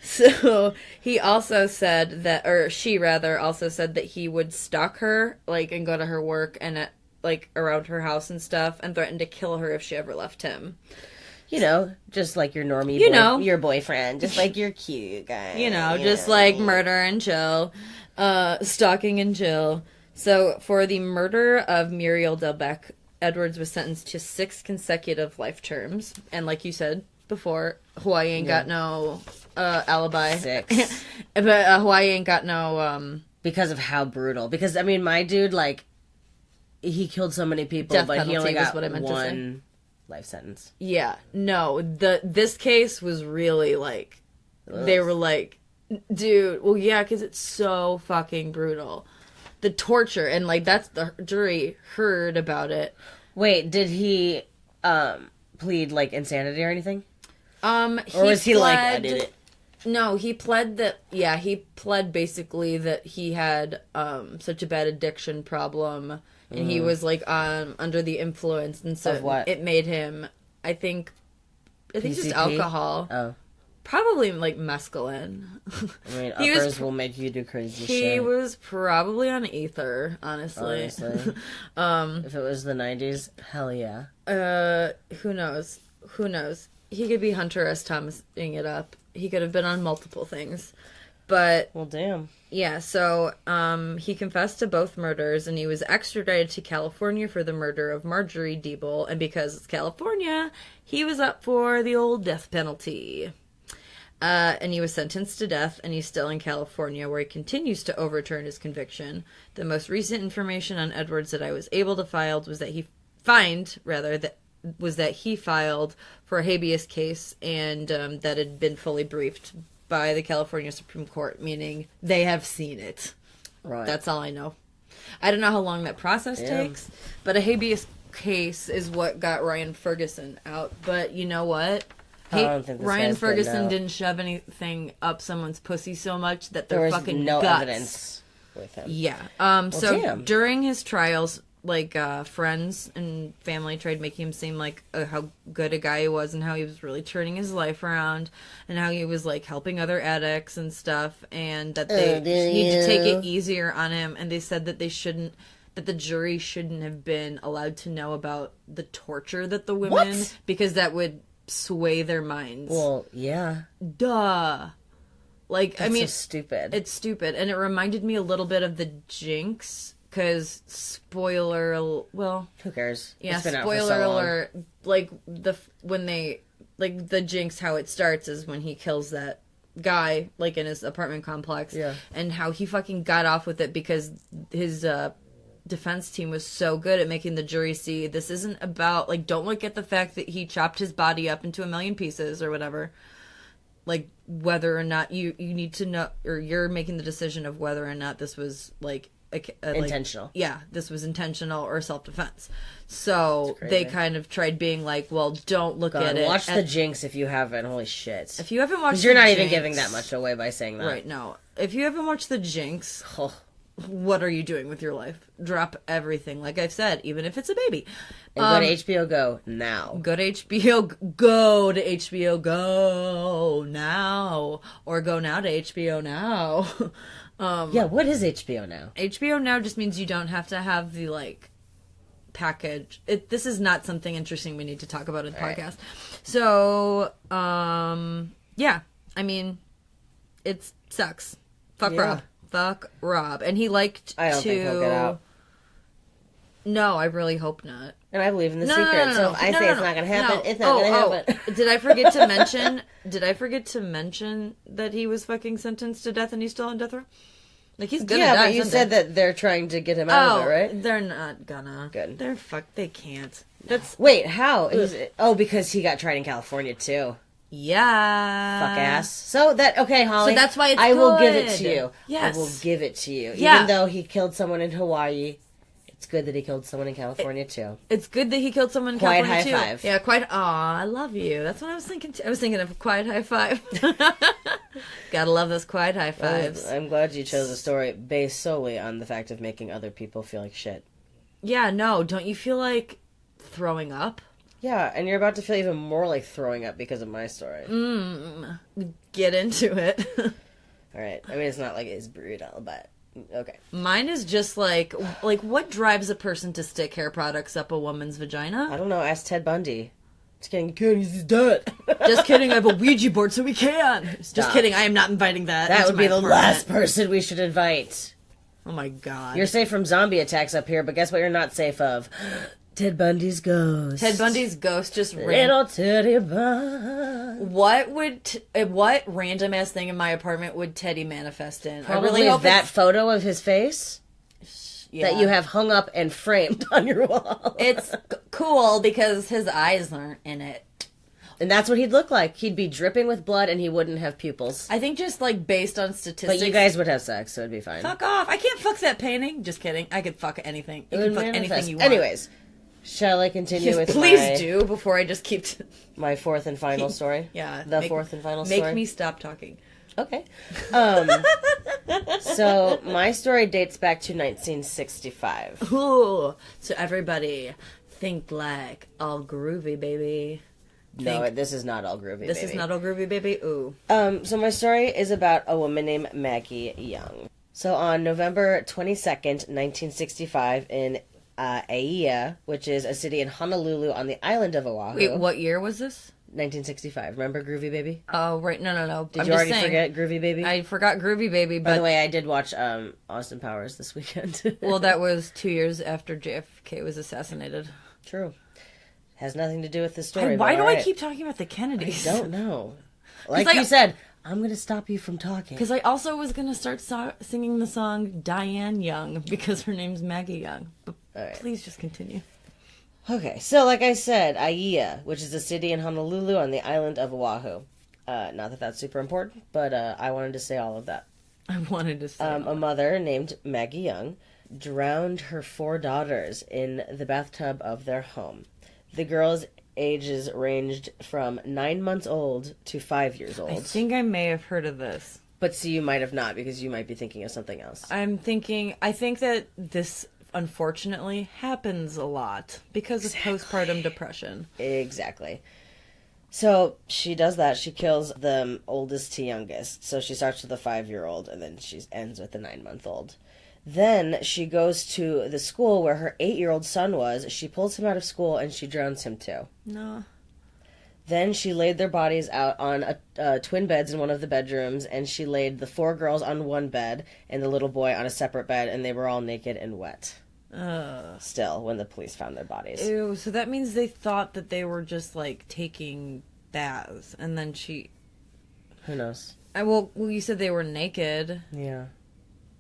So he also said that, or she rather, also said that he would stalk her, like, and go to her work and like around her house and stuff, and threaten to kill her if she ever left him. You know, just like your normie, your boyfriend, just like your cute guy. Just like murder and chill, stalking and chill. So for the murder of Muriel Delbecq, Edwards was sentenced to 6 consecutive life terms, and like you said before, Hawaii ain't got no alibi. 6. But Hawaii ain't got no... Because of how brutal. Because, I mean, my dude, like, he killed so many people, death but he only got what I meant one life sentence. Yeah. No, this case was really, like... Ugh. They were like, dude, well, yeah, because it's so fucking brutal. The torture, and, like, that's the jury heard about it. Wait, did he plead, like, insanity or anything? Or was he like, I did it? No, he pled that, he pled basically that he had such a bad addiction problem, and he was, like, under the influence, and so of what? It made him, I think just alcohol. Oh. Probably, like, mescaline. I mean, uppers will make you do crazy shit. He was probably on ether, honestly. If it was the 90s, hell yeah. Who knows? He could be Hunter S. Thomasing it up. He could have been on multiple things. But... Well, damn. Yeah, so he confessed to both murders, and he was extradited to California for the murder of Marjorie Diebel, and because it's California, he was up for the old death penalty. And he was sentenced to death, and he's still in California, where he continues to overturn his conviction. The most recent information on Edwards that I was able to find was that he filed for a habeas case, and that had been fully briefed by the California Supreme Court, meaning they have seen it. Right. That's all I know. I don't know how long that process takes, but a habeas case is what got Ryan Ferguson out. But you know what? I don't think this Ryan Ferguson didn't shove anything up someone's pussy so much that there was fucking no guts. evidence with him. Yeah. So during his trials, like friends and family tried making him seem like how good a guy he was, and how he was really turning his life around, and how he was like helping other addicts and stuff, and that they need to take it easier on him. And they said that that the jury shouldn't have been allowed to know about the torture that the women, because that would sway their minds. Well, yeah. Duh. Like, That's I mean, so stupid. It's stupid, and it reminded me a little bit of the Jinx, because well, who cares? Yeah, It's been out for spoiler so long. alert. Like the Jinx, how it starts is when he kills that guy, like, in his apartment complex, Yeah. and how he fucking got off with it because his defense team was so good at making the jury see this isn't about, like, don't look at the fact that he chopped his body up into a million pieces or whatever. Like, whether or not you need to know, or you're making the decision of whether or not this was, like, intentional. Yeah, this was intentional or self-defense. So they kind of tried being like, well, don't look at it. Watch the Jinx if you haven't. Holy shit. If you haven't watched, you're the not Jinx, even giving that much away by saying that. Right, no. If you haven't watched the Jinx, Oh. what are you doing with your life? Drop everything. Like I've said, even if it's a baby. And go to HBO Go now. Go to HBO Go now. Or go now to HBO Now. Yeah, what is HBO Now? HBO Now just means you don't have to have the, like, package. This is not something interesting we need to talk about in the podcast. So, yeah. I mean, it sucks. Fuck Rob. Fuck Rob. And he liked I don't think he'll get out. No, I really hope not. And I believe in the secret, so if I say it's not going to happen, it's not going to happen. Did I forget to mention? Did I forget to mention that he was fucking sentenced to death and he's still on death row? Like, he's gonna die. Yeah, but you said that they're trying to get him out of it, right? They're not gonna. Good. They can't. Wait, how? Because he got tried in California too. Yeah. Fuck ass. So okay, Holly. So that's why it's I will give it good. to you. Yes. I will give it to you. Yeah. Even though he killed someone in Hawaii, it's good that he killed someone in California too. It's good that he killed someone in Quiet California high too. five. Yeah, quiet. Aw, I love you. That's what I was thinking. I was thinking of quiet high five. Gotta love those quiet high fives. I'm glad you chose a story based solely on the fact of making other people feel like shit. Yeah, no. Don't you feel like throwing up? Yeah, and you're about to feel even more like throwing up because of my story. Get into it. All right. I mean, it's not like it's brutal, but okay. Mine is just like what drives a person to stick hair products up a woman's vagina? I don't know. Ask Ted Bundy. Just kidding. You can't use his dirt. Just kidding. I have a Ouija board, so we can. Stop. Just kidding. I am not inviting that. That into would be my the apartment. last person we should invite. Oh my god. You're safe from zombie attacks up here, but guess what you're not safe of? Ted Bundy's ghost. Ted Bundy's ghost just ran. Little Teddy Bun. What random ass thing in my apartment would Teddy manifest in? Probably I really hope that photo of his face that you have hung up and framed on your wall. It's cool because his eyes aren't in it. And that's what he'd look like. He'd be dripping with blood and he wouldn't have pupils. I think just like based on statistics. But you guys would have sex, so it'd be fine. Fuck off. I can't fuck that painting. Just kidding. I could fuck anything. You can fuck anything you want. Anyways, shall I continue with please do before I just keep... my fourth and final story? Yeah. Fourth and final story? Make me stop talking. Okay. So, my story dates back to 1965. Ooh. So everybody, think like all groovy, baby. No, this is not all groovy, This baby. is not all groovy, baby. Ooh. So my story is about a woman named Maggie Young. So on November 22nd, 1965, in Aiea, which is a city in Honolulu on the island of Oahu. Wait, what year was this? 1965. Remember Groovy Baby? Oh, right. No. Did you already forget Groovy Baby? I forgot Groovy Baby, but... By the way, I did watch Austin Powers this weekend. Well, that was 2 years after JFK was assassinated. True. Has nothing to do with this story. Why do I keep talking about the Kennedys? I don't know. Like you said, I'm going to stop you from talking. Because I also was going to start singing the song Diane Young because her name's Maggie Young. But please just continue. Okay, so like I said, Aiea, which is a city in Honolulu on the island of Oahu. Not that that's super important, but I wanted to say all of that. I wanted to say a mother named Maggie Young drowned her 4 daughters in the bathtub of their home. The girls' ages ranged from 9 months old to 5 years old. I think I may have heard of this. But see, you might have not, because you might be thinking of something else. I think that this, unfortunately, happens a lot because of postpartum depression. Exactly. So she does that. She kills the oldest to youngest. So she starts with the 5-year-old, and then she ends with the 9-month-old. Then she goes to the school where her 8-year-old son was. She pulls him out of school, and she drowns him too. No. Then she laid their bodies out on twin beds in one of the bedrooms, and she laid the 4 girls on one bed and the little boy on a separate bed, and they were all naked and wet. Still, when the police found their bodies. Ew, so that means they thought that they were just, like, taking baths, and then she... Who knows? Well, you said they were naked. Yeah.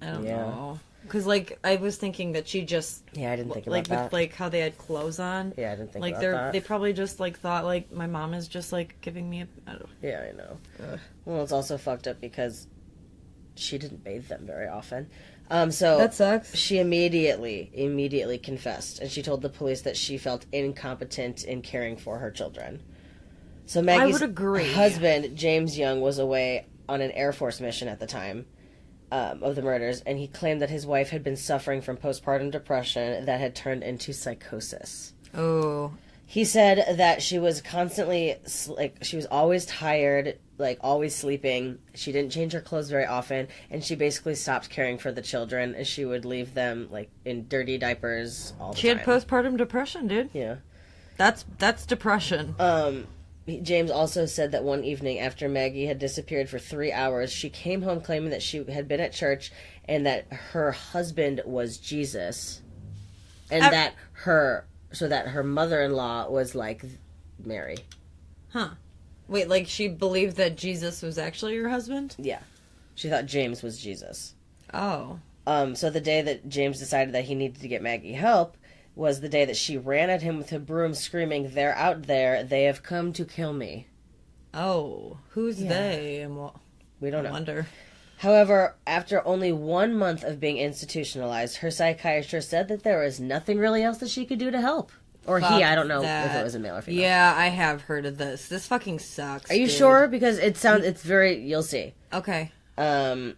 I don't know. Because, like, I was thinking that she just... Yeah, I didn't think about like, that. With, like, how they had clothes on. Yeah, I didn't think like, about that. They probably just, like, thought, like, my mom is just, like, giving me a... I don't know. Yeah, I know. Well, it's also fucked up because she didn't bathe them very often. So that sucks. She immediately confessed, and she told the police that she felt incompetent in caring for her children. So Maggie's I would agree. husband, James Young, was away on an Air Force mission at the time of the murders, and he claimed that his wife had been suffering from postpartum depression that had turned into psychosis. Oh. He said that she was constantly, like, she was always tired, like, always sleeping. She didn't change her clothes very often, and she basically stopped caring for the children, and she would leave them, like, in dirty diapers all the time. She had postpartum depression, dude. Yeah. That's depression. James also said that one evening after Maggie had disappeared for 3 hours, she came home claiming that she had been at church and that her husband was Jesus, and that her mother-in-law was like Mary. Huh. Wait, like she believed that Jesus was actually her husband? Yeah. She thought James was Jesus. Oh. So the day that James decided that he needed to get Maggie help was the day that she ran at him with a broom screaming, "They're out there. They have come to kill me." Oh. Who's they? And what? We don't know. I wonder. However, after only 1 month of being institutionalized, her psychiatrist said that there was nothing really else that she could do to help. Or Fuck he, I don't know that. if it was a male or female. Yeah, I have heard of this. This fucking sucks. Are you dude. sure? Because it's very, you'll see. Okay. So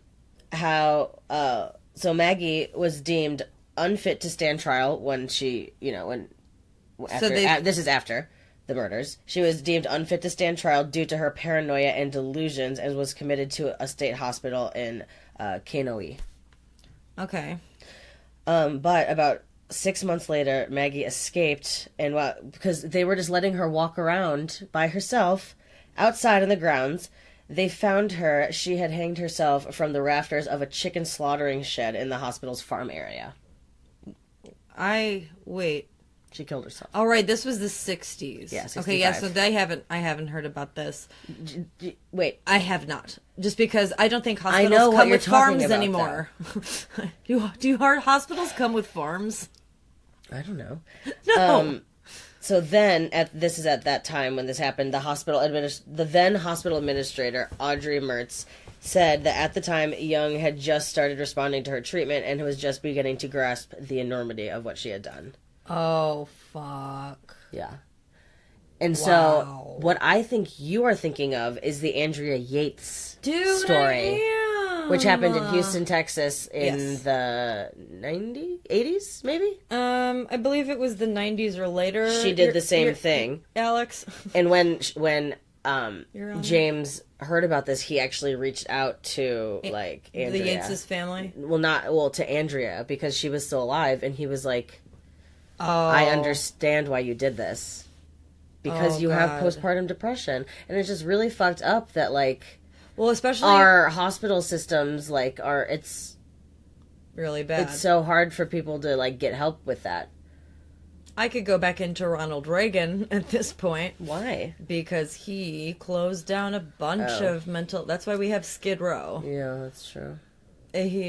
Maggie was deemed unfit to stand trial when she, this is after the murders. She was deemed unfit to stand trial due to her paranoia and delusions and was committed to a state hospital in Kainoi. Okay. But about 6 months later, Maggie escaped, and because they were just letting her walk around by herself outside in the grounds, they found her. She had hanged herself from the rafters of a chicken slaughtering shed in the hospital's farm area. Wait. She killed herself. Oh, right, this was the 60s. Yeah, 65. Okay, yeah, so I haven't heard about this. Wait. I have not. Just because I don't think I hospitals know what come you're with talking farms about, anymore. Do hospitals come with farms? I don't know. No. So then, this is at that time when this happened, the then hospital administrator, Audrey Mertz, said that at the time, Young had just started responding to her treatment and was just beginning to grasp the enormity of what she had done. Oh, fuck. Yeah. And so, what I think you are thinking of is the Andrea Yates story. Which happened in Houston, Texas in the 80s, maybe? I believe it was the 90s or later. She did the same thing. Alex. And when James heard about this, he actually reached out to, like, Andrea. The Yates' family? To Andrea, because she was still alive, and he was like, I understand why you did this. Because you have postpartum depression. And it's just really fucked up that, like... Well, especially... Our hospital systems, like, it's... really bad. It's so hard for people to, like, get help with that. I could go back into Ronald Reagan at this point. Why? Because he closed down a bunch of mental... That's why we have Skid Row. Yeah, that's true.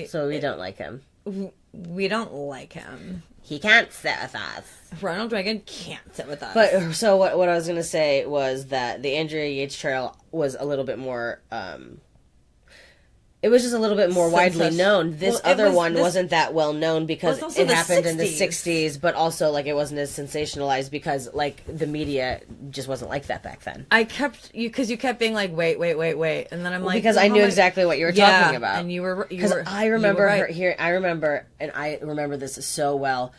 So we don't like him. We don't like him. He can't sit with us. Ronald Reagan can't sit with us. But, so what I was going to say was that the Andrea Yates trial was a little bit more, it was just a little bit more widely known. This other one wasn't that well known because it happened in the 60s, but also, like, it wasn't as sensationalized because, like, the media just wasn't like that back then. Because you kept being like, wait, and then I'm like... Because I knew exactly what you were talking about. And you were... Because I remember right. I remember this so well.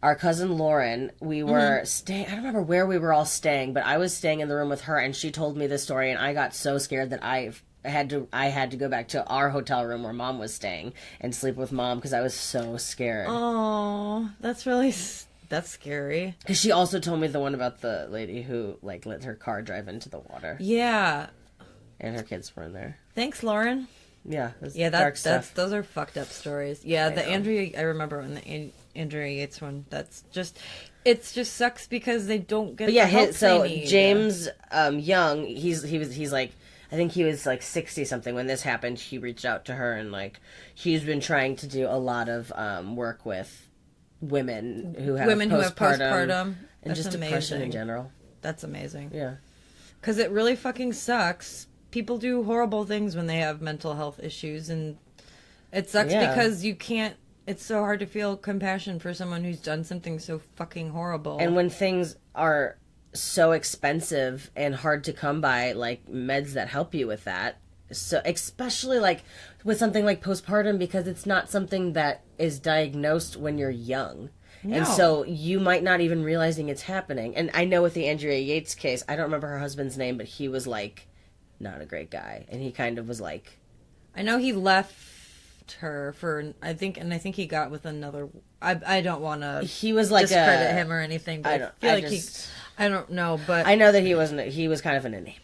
Our cousin Lauren, we were staying... I don't remember where we were all staying, but I was staying in the room with her, and she told me this story, and I got so scared that I had to go back to our hotel room where Mom was staying and sleep with Mom because I was so scared. Oh, that's really That's scary. Because she also told me the one about the lady who, like, let her car drive into the water. Yeah. And her kids were in there. Thanks, Lauren. Yeah. Dark stuff. Those are fucked up stories. Yeah, I remember when the Andrea Yates one, it just sucks because they don't get the help they need. James Young, he's like, I think he was like 60 something when this happened. He reached out to her and like he's been trying to do a lot of work with women who have postpartum and just depression in general. That's amazing. Yeah, because it really fucking sucks. People do horrible things when they have mental health issues, and it sucks because you can't. It's so hard to feel compassion for someone who's done something so fucking horrible. And when things are so expensive and hard to come by, like meds that help you with that, so especially like with something like postpartum, because it's not something that is diagnosed when you're young. No. And so you might not even realizing it's happening. And I know with the Andrea Yates case, I don't remember her husband's name, but he was like not a great guy. And he kind of was like, I know he left her for I think he got with another. I don't want to. He was like discredit him or anything. But I don't know, but I know that he wasn't. He was kind of an enabler.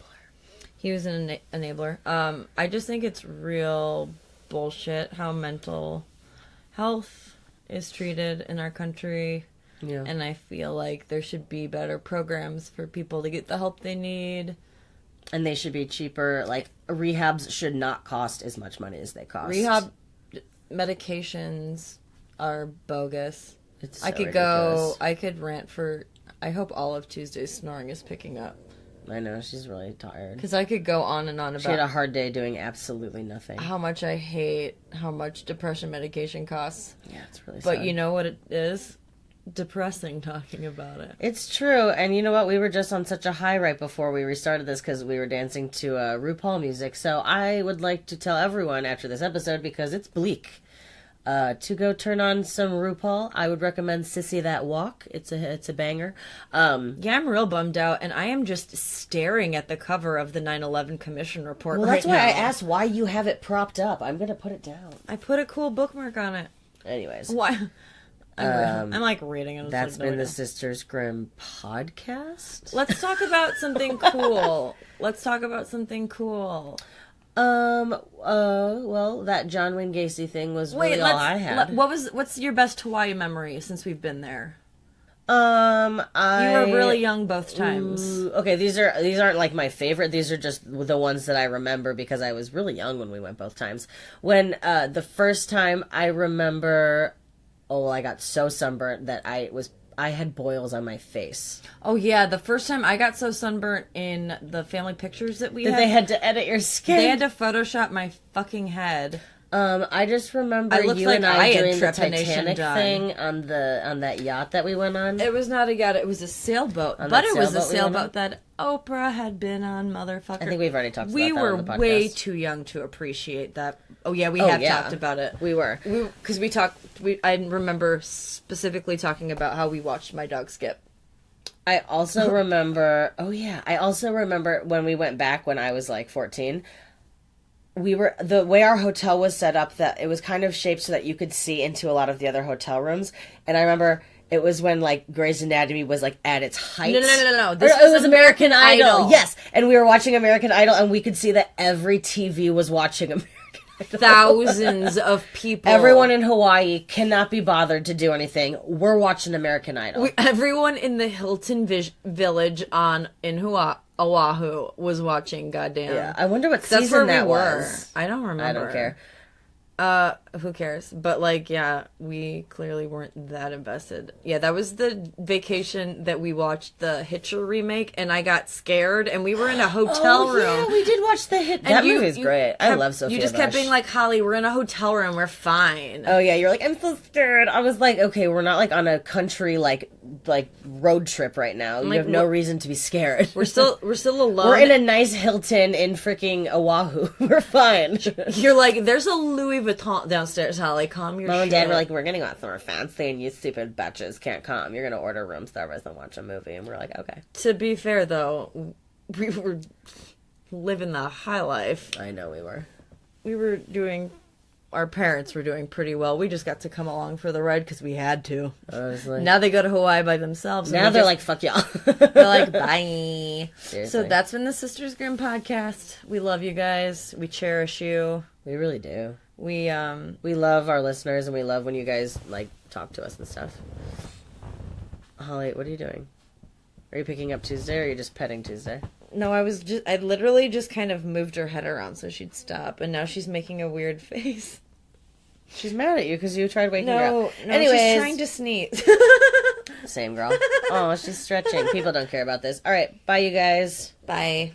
He was an enabler. I just think it's real bullshit how mental health is treated in our country. Yeah. And I feel like there should be better programs for people to get the help they need. And they should be cheaper. Like, rehabs should not cost as much money as they cost. Rehab medications are bogus. It's so ridiculous. I could rant for... I hope all of Tuesday's snoring is picking up. I know, she's really tired. Because I could go on and on about... She had a hard day doing absolutely nothing. How much I hate how much depression medication costs. Yeah, it's really sad. But you know what it is? Depressing talking about it. It's true. And you know what? We were just on such a high right before we restarted this because we were dancing to RuPaul music. So I would like to tell everyone after this episode, because it's bleak, to go turn on some RuPaul. I would recommend Sissy That Walk. It's a banger. Yeah, I'm real bummed out, and I am just staring at the cover of the 9/11 Commission report. Well, that's why I asked why you have it propped up. I'm gonna put it down. I put a cool bookmark on it. Anyways, why? I'm like reading it. That's been the Sisters Grimm podcast. Let's talk about something cool. Well, that John Wayne Gacy thing was really all I had. What's your best Hawaii memory since we've been there? You were really young both times. Okay, these aren't like my favorite. These are just the ones that I remember because I was really young when we went both times. When the first time I remember, I got so sunburnt that I had boils on my face. Oh yeah, the first time I got so sunburnt in the family pictures that we had. They had to edit your skin. They had to Photoshop my fucking head. I just remember you and I doing the Titanic thing on that yacht that we went on. It was not a yacht, it was a sailboat. But it was a sailboat that Oprah had been on, motherfucker. I think we've already talked about that on the podcast. We were way too young to appreciate that. Oh yeah, we have talked about it. We were. Because I remember specifically talking about how we watched my dog Skip. I also remember, when we went back when I was like 14, the way our hotel was set up, that it was kind of shaped so that you could see into a lot of the other hotel rooms. And I remember it was when like Grey's Anatomy was like at its height. No. It was American Idol. Yes. And we were watching American Idol and we could see that every TV was watching American Idol. Thousands of people. Everyone in Hawaii cannot be bothered to do anything. We're watching American Idol. Everyone in the Hilton Village in Oahu was watching. Goddamn. Yeah, I wonder what season that was. I don't remember. I don't care. Who cares? But like, yeah, we clearly weren't that invested. Yeah, that was the vacation that we watched the Hitcher remake, and I got scared, and we were in a hotel room. Yeah, we did watch the Hitcher. That movie's great. I love Sophia You just kept being like, Holly, we're in a hotel room, we're fine. Oh yeah, you're like, I'm so scared. I was like, okay, we're not like on a country like road trip right now. You have no reason to be scared. We're still alone. We're in a nice Hilton in freaking Oahu. We're fine. You're like, there's a Louis Vuitton downstairs, Holly. Calm your shit. Mom and Dad were like, we're gonna go out somewhere fancy and you stupid bitches can't come. You're gonna order room service and watch a movie. And we're like, okay. To be fair, though, we were living the high life. I know we were. We were doing our parents were doing pretty well. We just got to come along for the ride because we had to. Honestly. Now they go to Hawaii by themselves. Now they're like, fuck y'all. They're like, bye. Seriously. So that's been the Sisters Grimm podcast. We love you guys. We cherish you. We really do. We love our listeners, and we love when you guys, like, talk to us and stuff. Holly, what are you doing? Are you picking up Tuesday, or are you just petting Tuesday? No, I literally just kind of moved her head around so she'd stop, and now she's making a weird face. She's mad at you because you tried waking her up. No, Anyways, she's trying to sneeze. Same girl. Oh, she's stretching. People don't care about this. All right, bye, you guys. Bye.